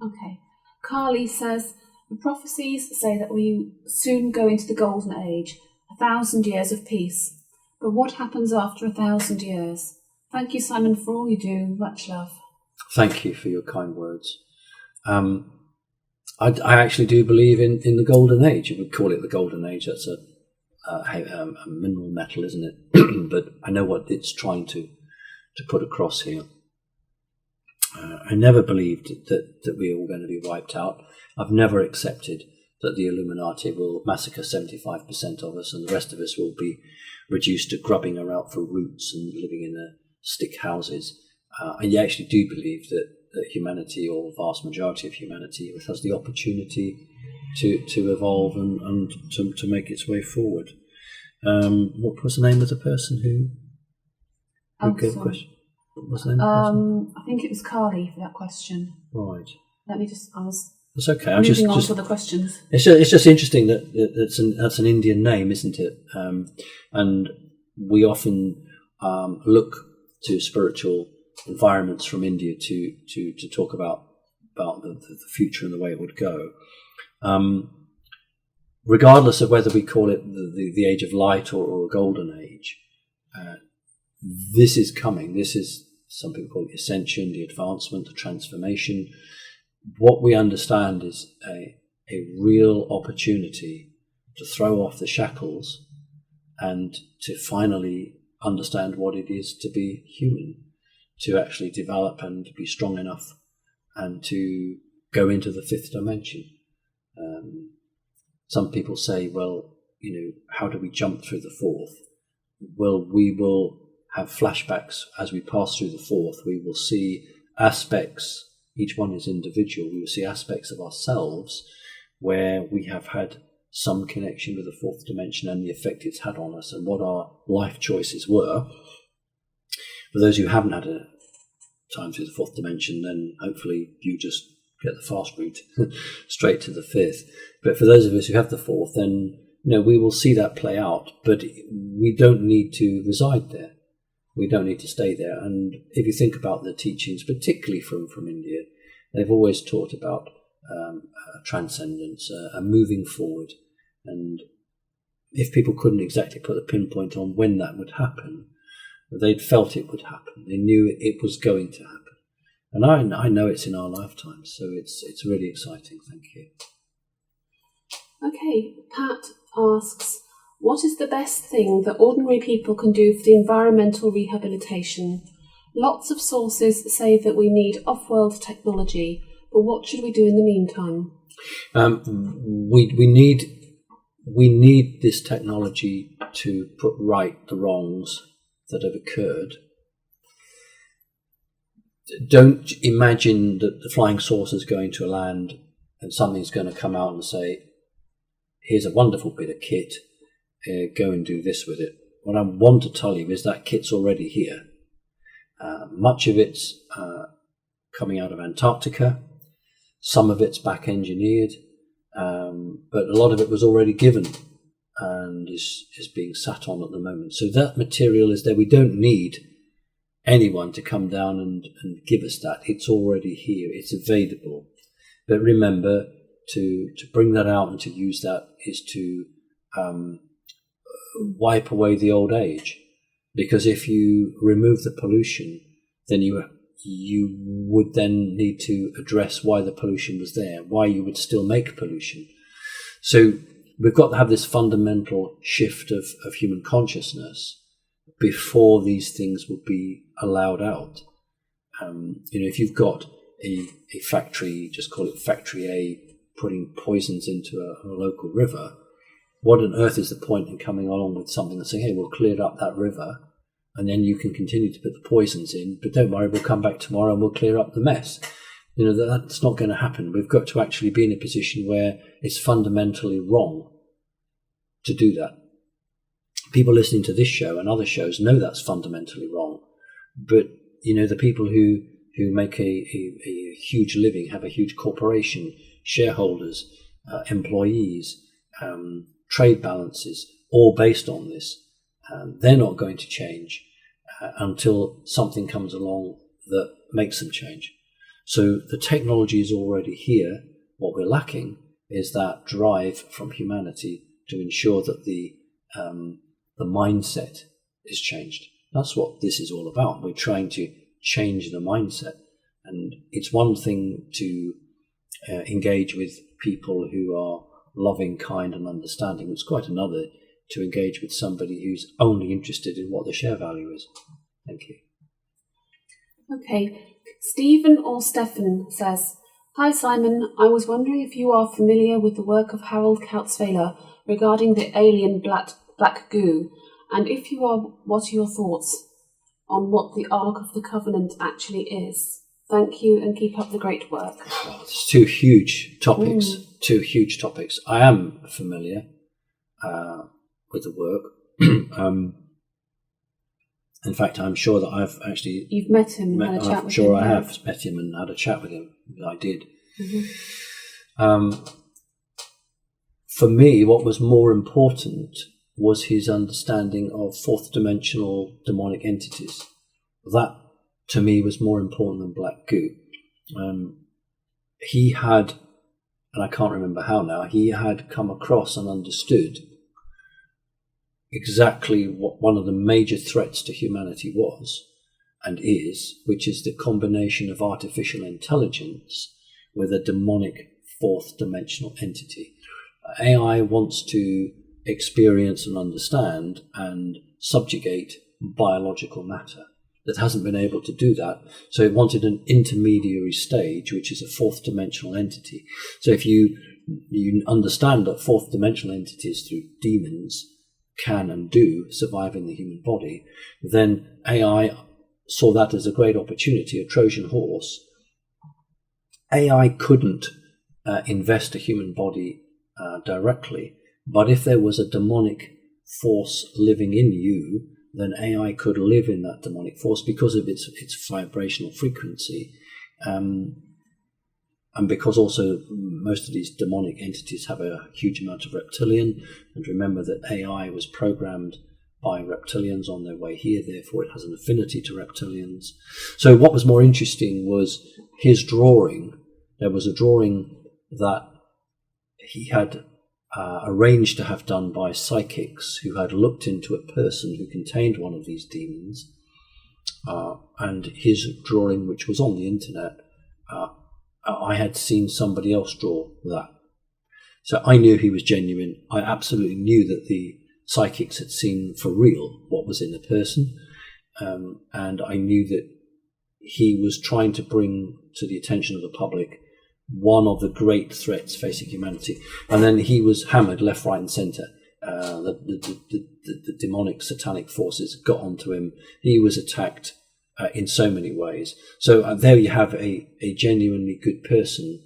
Okay. Carly says, the prophecies say that we soon go into the golden age, 1,000 years of peace. But what happens after 1,000 years? Thank you, Simon, for all you do. Much love. Thank you for your kind words. I actually do believe in the golden age. You would call it the golden age. That's a mineral metal, isn't it? But I know what it's trying to put across here. I never believed that we were going to be wiped out. I've never accepted that the Illuminati will massacre 75% of us and the rest of us will be reduced to grubbing around for roots and living in stick houses. I actually do believe that humanity, or the vast majority of humanity, has the opportunity to evolve and to make its way forward. What was the name of the person who gave the question? What was the name of the person? I think it was Carly for that question. Right. Let me just. That's okay. Moving on to the questions. It's just interesting that that's an Indian name, isn't it? And we often look to spiritual environments from India to talk about the future and the way it would go. Regardless of whether we call it the age of light or a golden age, this is coming. This is something called the ascension, the advancement, the transformation. What we understand is a real opportunity to throw off the shackles and to finally understand what it is to be human, to actually develop and be strong enough and to go into the fifth dimension. Some people say, well, how do we jump through the fourth? Well, we will have flashbacks as we pass through the fourth. We will see aspects, each one is individual. We will see aspects of ourselves where we have had some connection with the fourth dimension and the effect it's had on us and what our life choices were. For those who haven't had a time through the fourth dimension, then hopefully you just get the fast route straight to the fifth. But for those of us who have the fourth, then we will see that play out. But we don't need to reside there. We don't need to stay there. And if you think about the teachings, particularly from India, they've always taught about transcendence, a moving forward. And if people couldn't exactly put a pinpoint on when that would happen, they'd felt it would happen. They knew it was going to happen. And I know it's in our lifetime, so it's really exciting. Thank you. Okay, Pat asks, what is the best thing that ordinary people can do for the environmental rehabilitation? Lots of sources say that we need off-world technology, but what should we do in the meantime? We need this technology to put right the wrongs that have occurred. Don't imagine that the flying saucer's going to land and something's going to come out and say, here's a wonderful bit of kit, go and do this with it. What I want to tell you is that kit's already here. Much of it's coming out of Antarctica. Some of it's back engineered, but a lot of it was already given and is being sat on at the moment. So that material is there. We don't need anyone to come down and give us that. It's already here. It's available. But remember, to bring that out and to use that is to wipe away the old age. Because if you remove the pollution, then you would then need to address why the pollution was there, why you would still make pollution. So we've got to have this fundamental shift of human consciousness before these things will be allowed out. If you've got a factory, just call it Factory A, putting poisons into a local river, what on earth is the point in coming along with something and saying, hey, we'll clear up that river, and then you can continue to put the poisons in, but don't worry, we'll come back tomorrow and we'll clear up the mess. That's not going to happen. We've got to actually be in a position where it's fundamentally wrong to do that. People listening to this show and other shows know that's fundamentally wrong. But, the people who make a huge living, have a huge corporation, shareholders, employees, trade balances, all based on this, they're not going to change until something comes along that makes them change. So the technology is already here. What we're lacking is that drive from humanity to ensure that the mindset is changed. That's what this is all about. We're trying to change the mindset. And it's one thing to engage with people who are loving, kind and understanding. It's quite another to engage with somebody who's only interested in what the share value is. Thank you. Okay. Stephen or Stefan says, "Hi Simon, I was wondering if you are familiar with the work of Harold Kautzweiler regarding the alien black goo, and if you are, what are your thoughts on what the Ark of the Covenant actually is? Thank you and keep up the great work." Well, it's two huge topics. I am familiar with the work. In fact, I'm sure that I've actually... You've met him and had a chat with him. I'm sure I have met him and had a chat with him. I did. Mm-hmm. For me, what was more important was his understanding of fourth dimensional demonic entities. That, to me, was more important than black goo. He had, and I can't remember how now, he had come across and understood exactly what one of the major threats to humanity was and is, which is the combination of artificial intelligence with a demonic fourth dimensional entity. AI wants to experience and understand and subjugate biological matter. That hasn't been able to do that. So it wanted an intermediary stage, which is a fourth dimensional entity. So if you understand that fourth dimensional entities through demons can and do survive in the human body, then AI saw that as a great opportunity, a Trojan horse. AI couldn't invest a human body directly, but if there was a demonic force living in you, then AI could live in that demonic force because of its vibrational frequency. And because also most of these demonic entities have a huge amount of reptilian, and remember that AI was programmed by reptilians on their way here, therefore it has an affinity to reptilians. So what was more interesting was his drawing. There was a drawing that he had arranged to have done by psychics who had looked into a person who contained one of these demons, and his drawing, which was on the internet, I had seen somebody else draw that. So I knew he was genuine. I absolutely knew that the psychics had seen for real what was in the person, and I knew that he was trying to bring to the attention of the public one of the great threats facing humanity. And then he was hammered left, right and centre. The demonic satanic forces got onto him. He was attacked in so many ways. So there you have a genuinely good person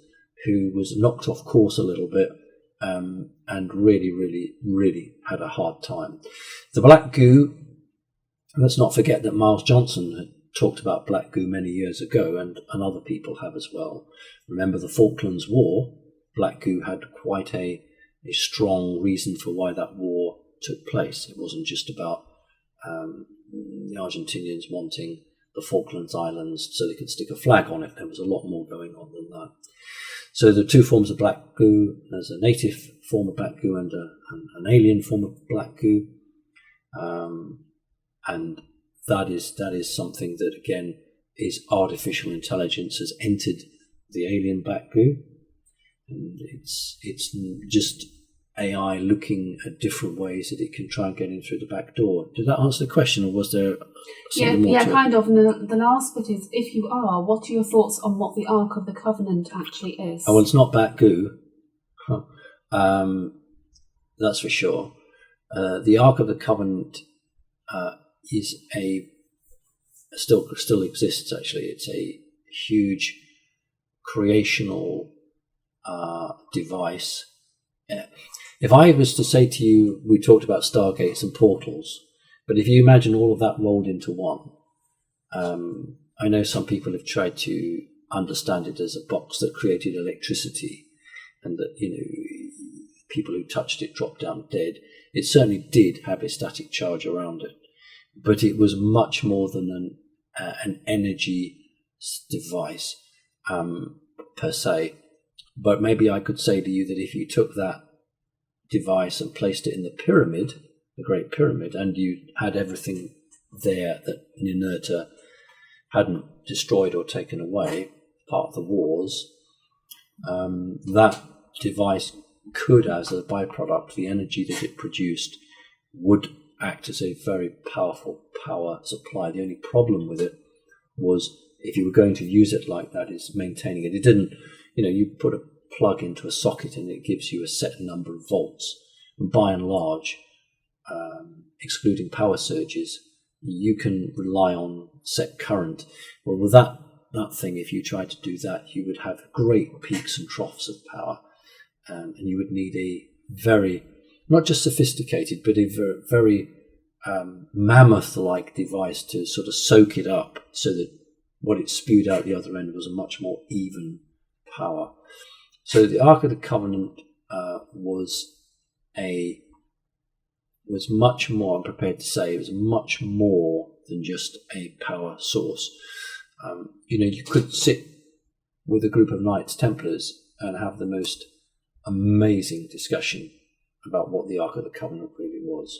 who was knocked off course a little bit, and really, really, really had a hard time. The black goo, let's not forget that Miles Johnson had talked about black goo many years ago, and other people have as well. Remember the Falklands War, black goo had quite a strong reason for why that war took place. It wasn't just about the Argentinians wanting the Falklands Islands so they could stick a flag on it. There was a lot more going on than that. So the two forms of black goo, there's a native form of black goo and an alien form of black goo. And that is something that, again, is artificial intelligence has entered the alien black goo. And it's just AI looking at different ways that it can try and get in through the back door. Did that answer the question, or was there something more to it? Kind of. And the last bit is, if you are, what are your thoughts on what the Ark of the Covenant actually is? Oh, well, it's not black goo. That's for sure. The Ark of the Covenant is still exists, actually. It's a huge creational device. If I was to say to you, we talked about stargates and portals, but if you imagine all of that rolled into one, I know some people have tried to understand it as a box that created electricity, and that, people who touched it dropped down dead. It certainly did have a static charge around it, but it was much more than an energy device per se. But maybe I could say to you that if you took that device and placed it in the pyramid, the Great Pyramid, and you had everything there that Ninurta hadn't destroyed or taken away, part of the wars, that device could, as a byproduct, the energy that it produced would act as a very powerful power supply. The only problem with it was, if you were going to use it like that, is maintaining it. It didn't, you put a plug into a socket and it gives you a set number of volts. And by and large, excluding power surges, you can rely on set current. Well, with that thing, if you tried to do that, you would have great peaks and troughs of power. And you would need a very, not just sophisticated, but a very mammoth-like device to sort of soak it up so that what it spewed out the other end was a much more even power. So the Ark of the Covenant was much more, I'm prepared to say, it was much more than just a power source. You could sit with a group of Knights Templars and have the most amazing discussion about what the Ark of the Covenant really was.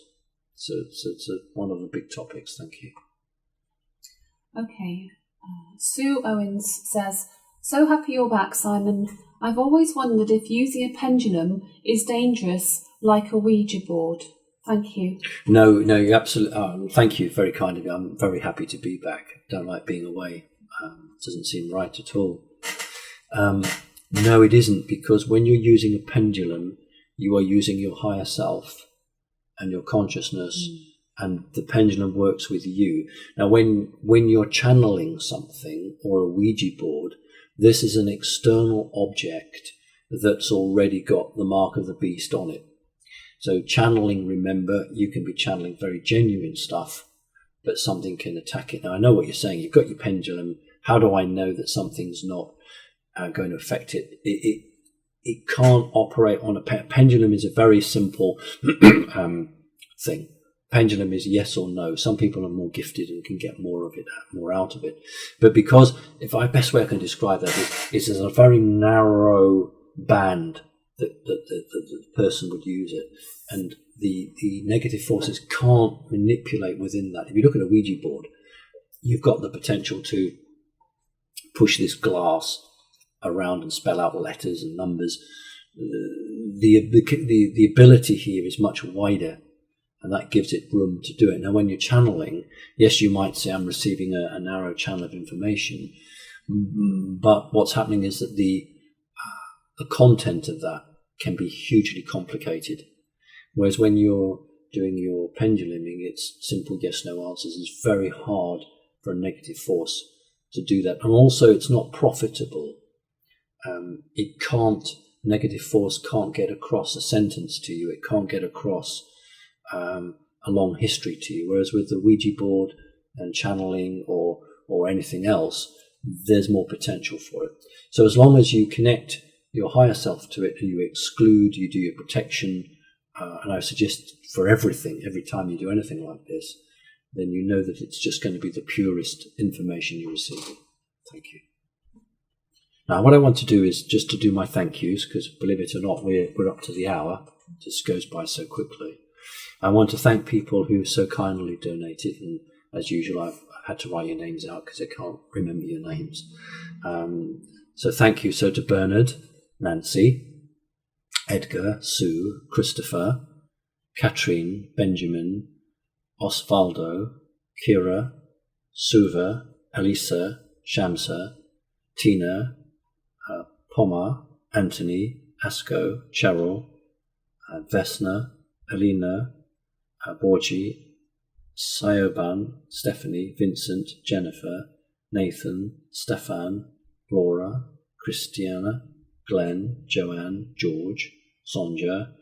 So it's one of the big topics. Thank you. Okay. Sue Owens says, "So happy you're back, Simon. I've always wondered if using a pendulum is dangerous, like a Ouija board. Thank you." No, you absolutely. Thank you, very kind of you. I'm very happy to be back. Don't like being away. Doesn't seem right at all. No, it isn't, because when you're using a pendulum, you are using your higher self and your consciousness, and the pendulum works with you. Now, when you're channeling something or a Ouija board, this is an external object that's already got the mark of the beast on it. So channeling, remember, you can be channeling very genuine stuff, but something can attack it. Now, I know what you're saying. You've got your pendulum. How do I know that something's not going to affect it? It can't operate on a pendulum. Is a very simple thing. Pendulum is yes or no. Some people are more gifted and can get more out of it. But because, best way I can describe that is there's a very narrow band that the person would use it, and the negative forces can't manipulate within that. If you look at a Ouija board, you've got the potential to push this glass around and spell out letters and numbers. The ability here is much wider, and that gives it room to do it. Now, when you're channeling, yes, you might say I'm receiving a narrow channel of information, but what's happening is that the content of that can be hugely complicated. Whereas when you're doing your penduluming, it's simple yes/no answers. It's very hard for a negative force to do that, and also it's not profitable. Negative force can't get across a sentence to you. It can't get across a long history to you. Whereas with the Ouija board and channeling or or anything else, there's more potential for it. So as long as you connect your higher self to it, and you exclude, you do your protection, and I suggest for everything, every time you do anything like this, then you know that it's just going to be the purest information you receive. Thank you. Now, what I want to do is just to do my thank yous, because believe it or not, we're up to the hour. It just goes by so quickly. I want to thank people who so kindly donated, and as usual, I've had to write your names out because I can't remember your names. So thank you. So to Bernard, Nancy, Edgar, Sue, Christopher, Katrine, Benjamin, Osvaldo, Kira, Suva, Elisa, Shamsa, Tina, Poma, Anthony, Asko, Cheryl, Vesna, Alina, Borgi, Sayoban, Stephanie, Vincent, Jennifer, Nathan, Stefan, Laura, Christiana, Glenn, Joanne, George, Sonja,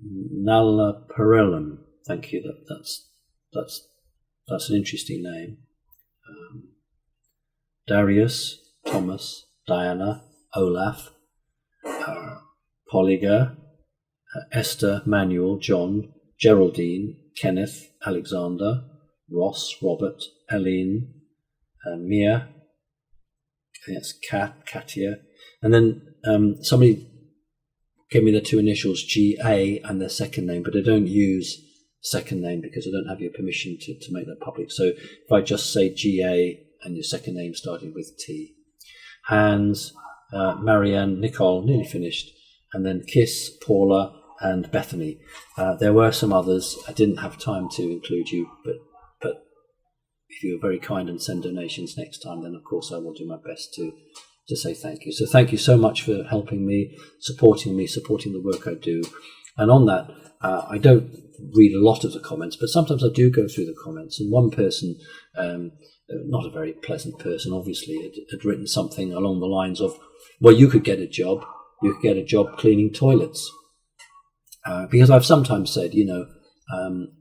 Nala Parellam. Thank you. That's an interesting name. Darius, Thomas, Diana, Olaf, Polyga, Esther, Manuel, John, Geraldine, Kenneth, Alexander, Ross, Robert, Eileen, Mia, that's Katia, and then somebody gave me the two initials GA and their second name, but I don't use second name because I don't have your permission to make that public. So if I just say GA and your second name started with T. Hans, Marianne, Nicole, nearly finished, and then Kiss, Paula, and Bethany. There were some others. I didn't have time to include you, but if you're very kind and send donations next time, then of course I will do my best to say thank you. So thank you so much for helping me, supporting the work I do. And on that, I don't read a lot of the comments, but sometimes I do go through the comments. And one person, not a very pleasant person, obviously, had written something along the lines of, well, you could get a job cleaning toilets. Because I've sometimes said,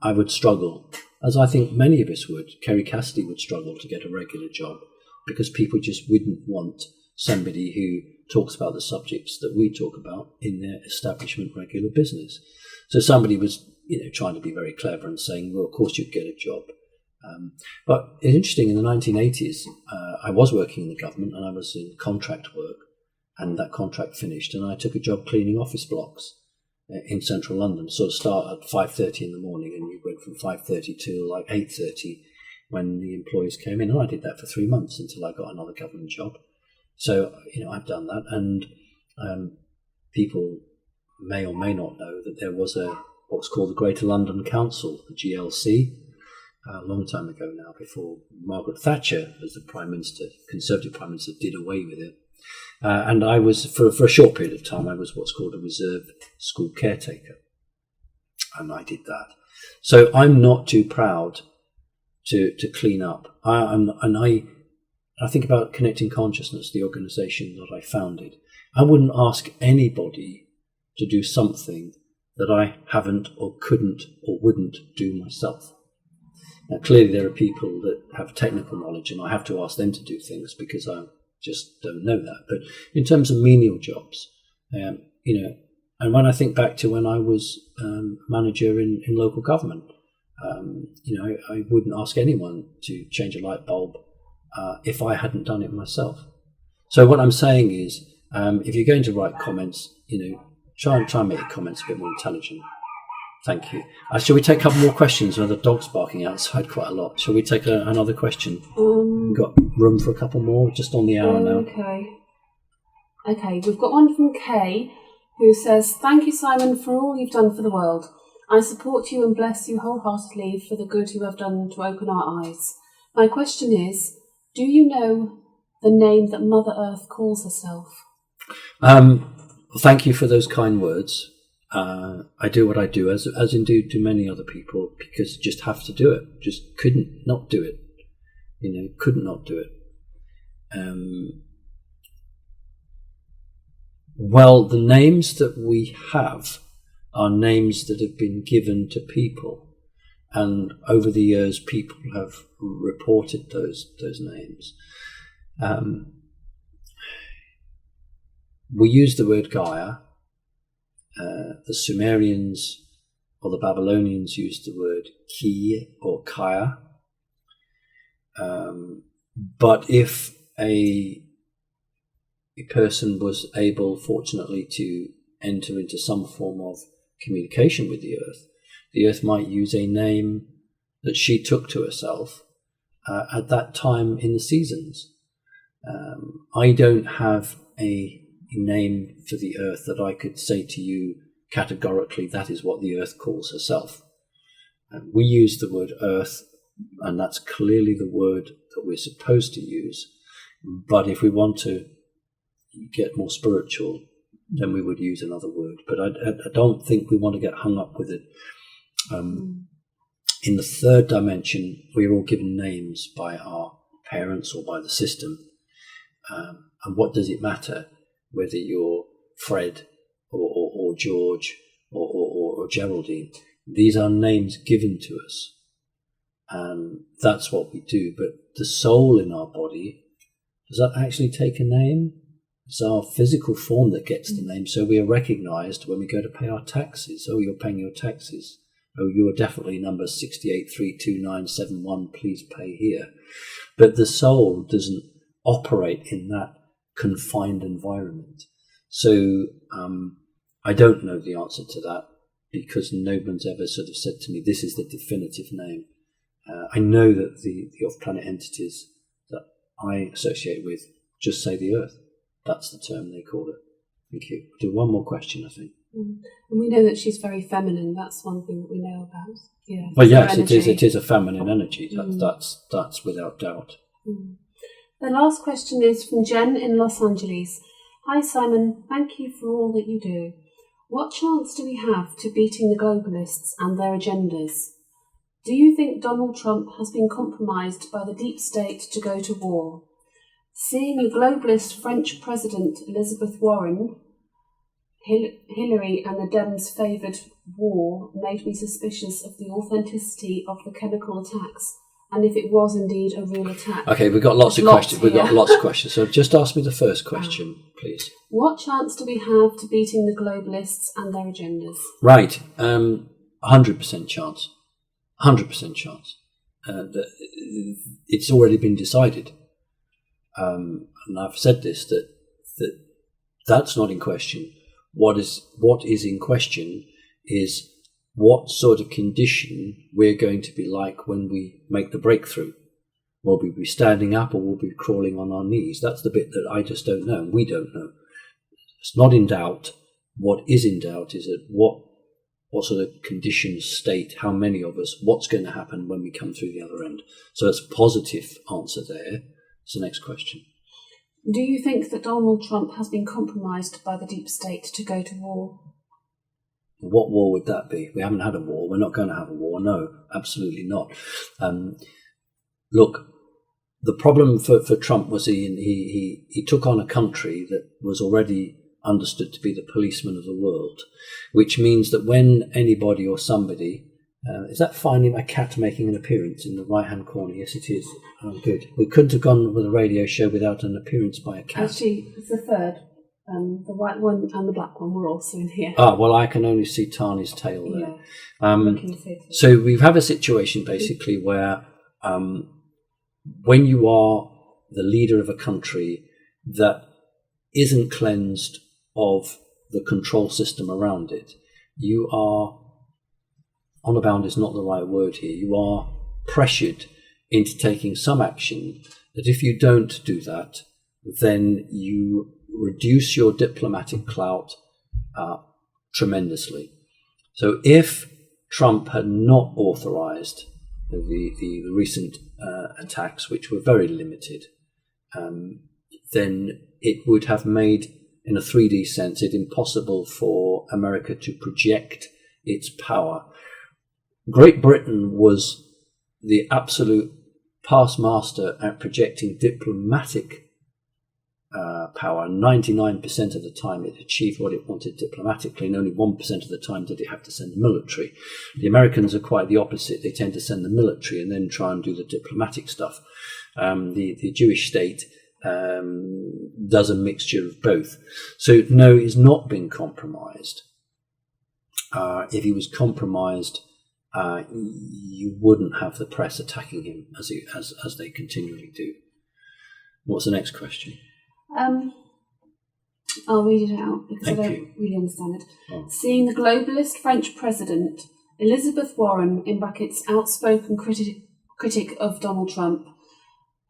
I would struggle, as I think many of us would. Kerry Cassidy would struggle to get a regular job because people just wouldn't want somebody who talks about the subjects that we talk about in their establishment regular business. So somebody was, trying to be very clever and saying, well, of course you'd get a job. But it's interesting, in the 1980s, I was working in the government and I was in contract work, and that contract finished and I took a job cleaning office blocks in central London. Sort of start at 5:30 in the morning, and you went from 5:30 to like 8:30 when the employees came in. And I did that for 3 months until I got another government job. So, I've done that. And people may or may not know that there was what's called the Greater London Council, the GLC, a long time ago now, before Margaret Thatcher, as the Prime Minister, Conservative Prime Minister, did away with it. And I was, for a short period of time, I was what's called a reserve school caretaker. And I did that. So I'm not too proud to clean up. I think about Connecting Consciousness, the organisation that I founded. I wouldn't ask anybody to do something that I haven't or couldn't or wouldn't do myself. Now, clearly there are people that have technical knowledge, and I have to ask them to do things because I just don't know that. But in terms of menial jobs, and when I think back to when I was manager in local government, I wouldn't ask anyone to change a light bulb if I hadn't done it myself. So what I'm saying is, if you're going to write comments, try and make your comments a bit more intelligent. Thank you. Shall we take a couple more questions? The dog's barking outside quite a lot. Shall we take another question? We've got room for a couple more, just on the hour now. Okay, we've got one from Kay, who says, "Thank you, Simon, for all you've done for the world. I support you and bless you wholeheartedly for the good you have done to open our eyes. My question is, do you know the name that Mother Earth calls herself?" Thank you for those kind words. I do what I do, as indeed do many other people, because you just have to do it. Just couldn't not do it. Couldn't not do it. Well, the names that we have are names that have been given to people and over the years, people have reported those names. We use the word Gaia. The Sumerians or the Babylonians used the word Ki or Kaya. But if a person was able, fortunately, to enter into some form of communication with the Earth might use a name that she took to herself at that time in the seasons. I don't have a name for the Earth that I could say to you categorically, that is what the Earth calls herself. We use the word Earth, and that's clearly the word that we're supposed to use. But if we want to get more spiritual, then we would use another word. But I don't think we want to get hung up with it. In the third dimension, we're all given names by our parents or by the system. And what does it matter whether you're Fred or George or Geraldine? These are names given to us. And that's what we do. But the soul in our body, does that actually take a name? It's our physical form that gets the name. So we are recognized when we go to pay our taxes. Oh, you're paying your taxes. Oh, you are definitely number 68329171. Please pay here. But the soul doesn't operate in that confined environment. So I don't know the answer to that, because no one's ever sort of said to me, this is the definitive name. I know that the off-planet entities that I associate with just say the Earth. That's the term they call it. Thank you. We'll do one more question, I think. And we know that she's very feminine. That's one thing that we know about. Yeah. Well, yes, it is. It is a feminine energy. That's without doubt. The last question is from Jen in Los Angeles. Hi, Simon. Thank you for all that you do. What chance do we have to beating the globalists and their agendas? Do you think Donald Trump has been compromised by the deep state to go to war? Seeing the globalist French President Elizabeth Warren, Hillary and the Dems favoured war made me suspicious of the authenticity of the chemical attacks, and if it was indeed a real attack. Okay, we've got lots of questions. We've got lots of questions. So just ask me the first question, please. What chance do we have to beating the globalists and their agendas? Right, 100% chance. 100% chance. It's already been decided. And I've said this, that's not in question. What is in question is what sort of condition we're going to be like when we make the breakthrough. Will we be standing up or will we be crawling on our knees? That's the bit that I just don't know, and we don't know. It's not in doubt. What is in doubt is that what sort of condition, state, how many of us, what's going to happen when we come through the other end. So it's a positive answer there. It's the next question. Do you think that Donald Trump has been compromised by the deep state to go to war? What war would that be? We haven't had a war. We're not going to have a war. No, absolutely not. Look, the problem for Trump was he took on a country that was already understood to be the policeman of the world, which means that when anybody or somebody, is that finally my cat making an appearance in the right-hand corner? Yes, it is. Oh, good. We couldn't have gone with a radio show without an appearance by a cat. Actually, it's the third. The white one and the black one were also in here. Ah, well, I can only see Tani's tail there. Yeah. So we have a situation basically where when you are the leader of a country that isn't cleansed of the control system around it, you are, honor bound is not the right word here, you are pressured into taking some action that if you don't do that, then you reduce your diplomatic clout tremendously. So if Trump had not authorized the recent attacks, which were very limited, then it would have made, in a 3D sense, it impossible for America to project its power. Great Britain was the absolute past master at projecting diplomatic power. 99% of the time it achieved what it wanted diplomatically, and only 1% of the time did it have to send the military. The Americans are quite the opposite. They tend to send the military and then try and do the diplomatic stuff. The Jewish state does a mixture of both. So no, he's not been compromised. If he was compromised, you wouldn't have the press attacking him as they continually do. What's the next question? I'll read it out because I don't really understand it. Oh. Seeing the globalist French president Elizabeth Warren (in brackets outspoken critic of Donald Trump,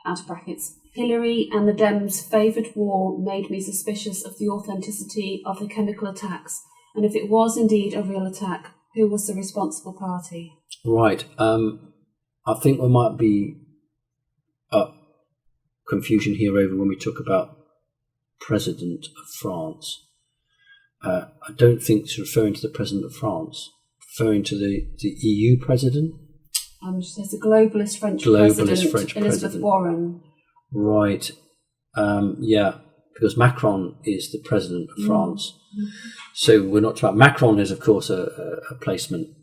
out of brackets) Hillary and the Dems favoured war made me suspicious of the authenticity of the chemical attacks, and if it was indeed a real attack, who was the responsible party? Right. I think there might be confusion here over when we talk about President of France. I don't think it's referring to the President of France, referring to the EU President. She says the globalist French President, Elizabeth Warren. Right. Yeah, because Macron is the President of France. Mm-hmm. So we're not talking about... Macron is, of course, a placeman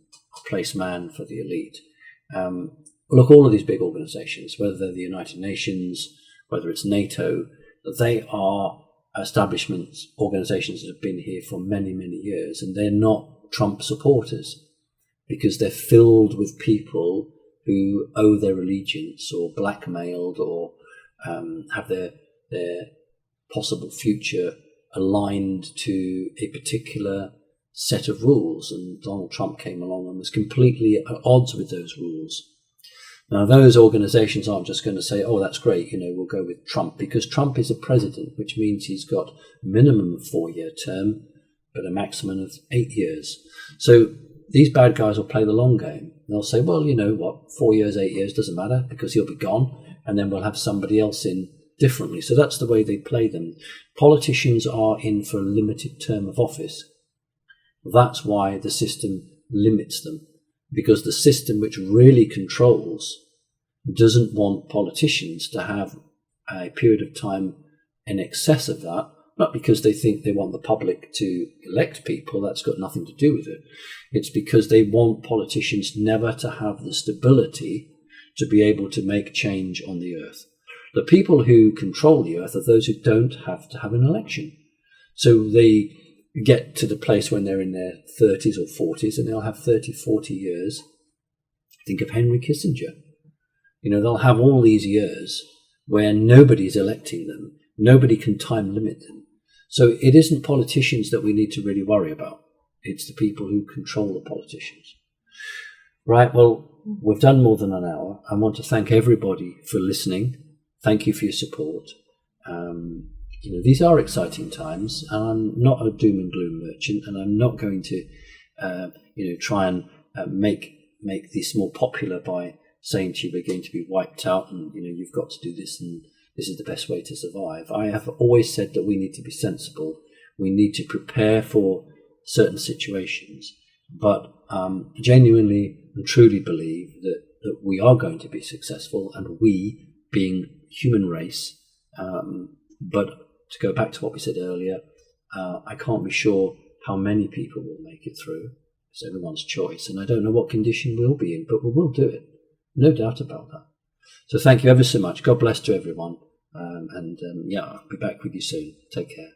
for the elite. Look, all of these big organisations, whether they're the United Nations, whether it's NATO, they are establishments, organisations that have been here for many, many years, and they're not Trump supporters because they're filled with people who owe their allegiance or blackmailed or have their possible future aligned to a particular set of rules. And Donald Trump came along and was completely at odds with those rules. Now, those organisations aren't just going to say, oh, that's great, we'll go with Trump, because Trump is a president, which means he's got a minimum of 4-year term, but a maximum of 8 years. So these bad guys will play the long game. They'll say, well, you know what, 4 years, 8 years, doesn't matter, because he'll be gone, and then we'll have somebody else in differently. So that's the way they play them. Politicians are in for a limited term of office. That's why the system limits them. Because the system which really controls doesn't want politicians to have a period of time in excess of that, not because they think they want the public to elect people, that's got nothing to do with it. It's because they want politicians never to have the stability to be able to make change on the earth. The people who control the earth are those who don't have to have an election. So they get to the place when they're in their 30s or 40s and they'll have 30, 40 years. Think of Henry Kissinger. They'll have all these years where nobody's electing them. Nobody can time limit them. So it isn't politicians that we need to really worry about. It's the people who control the politicians. Right, well, we've done more than an hour. I want to thank everybody for listening. Thank you for your support. These are exciting times, and I'm not a doom and gloom merchant, and I'm not going to, try and make this more popular by saying to you we're going to be wiped out, and you've got to do this, and this is the best way to survive. I have always said that we need to be sensible. We need to prepare for certain situations, but genuinely and truly believe that we are going to be successful, and we, being human race, but to go back to what we said earlier, I can't be sure how many people will make it through. It's everyone's choice. And I don't know what condition we'll be in, but we will do it. No doubt about that. So thank you ever so much. God bless to everyone. I'll be back with you soon. Take care.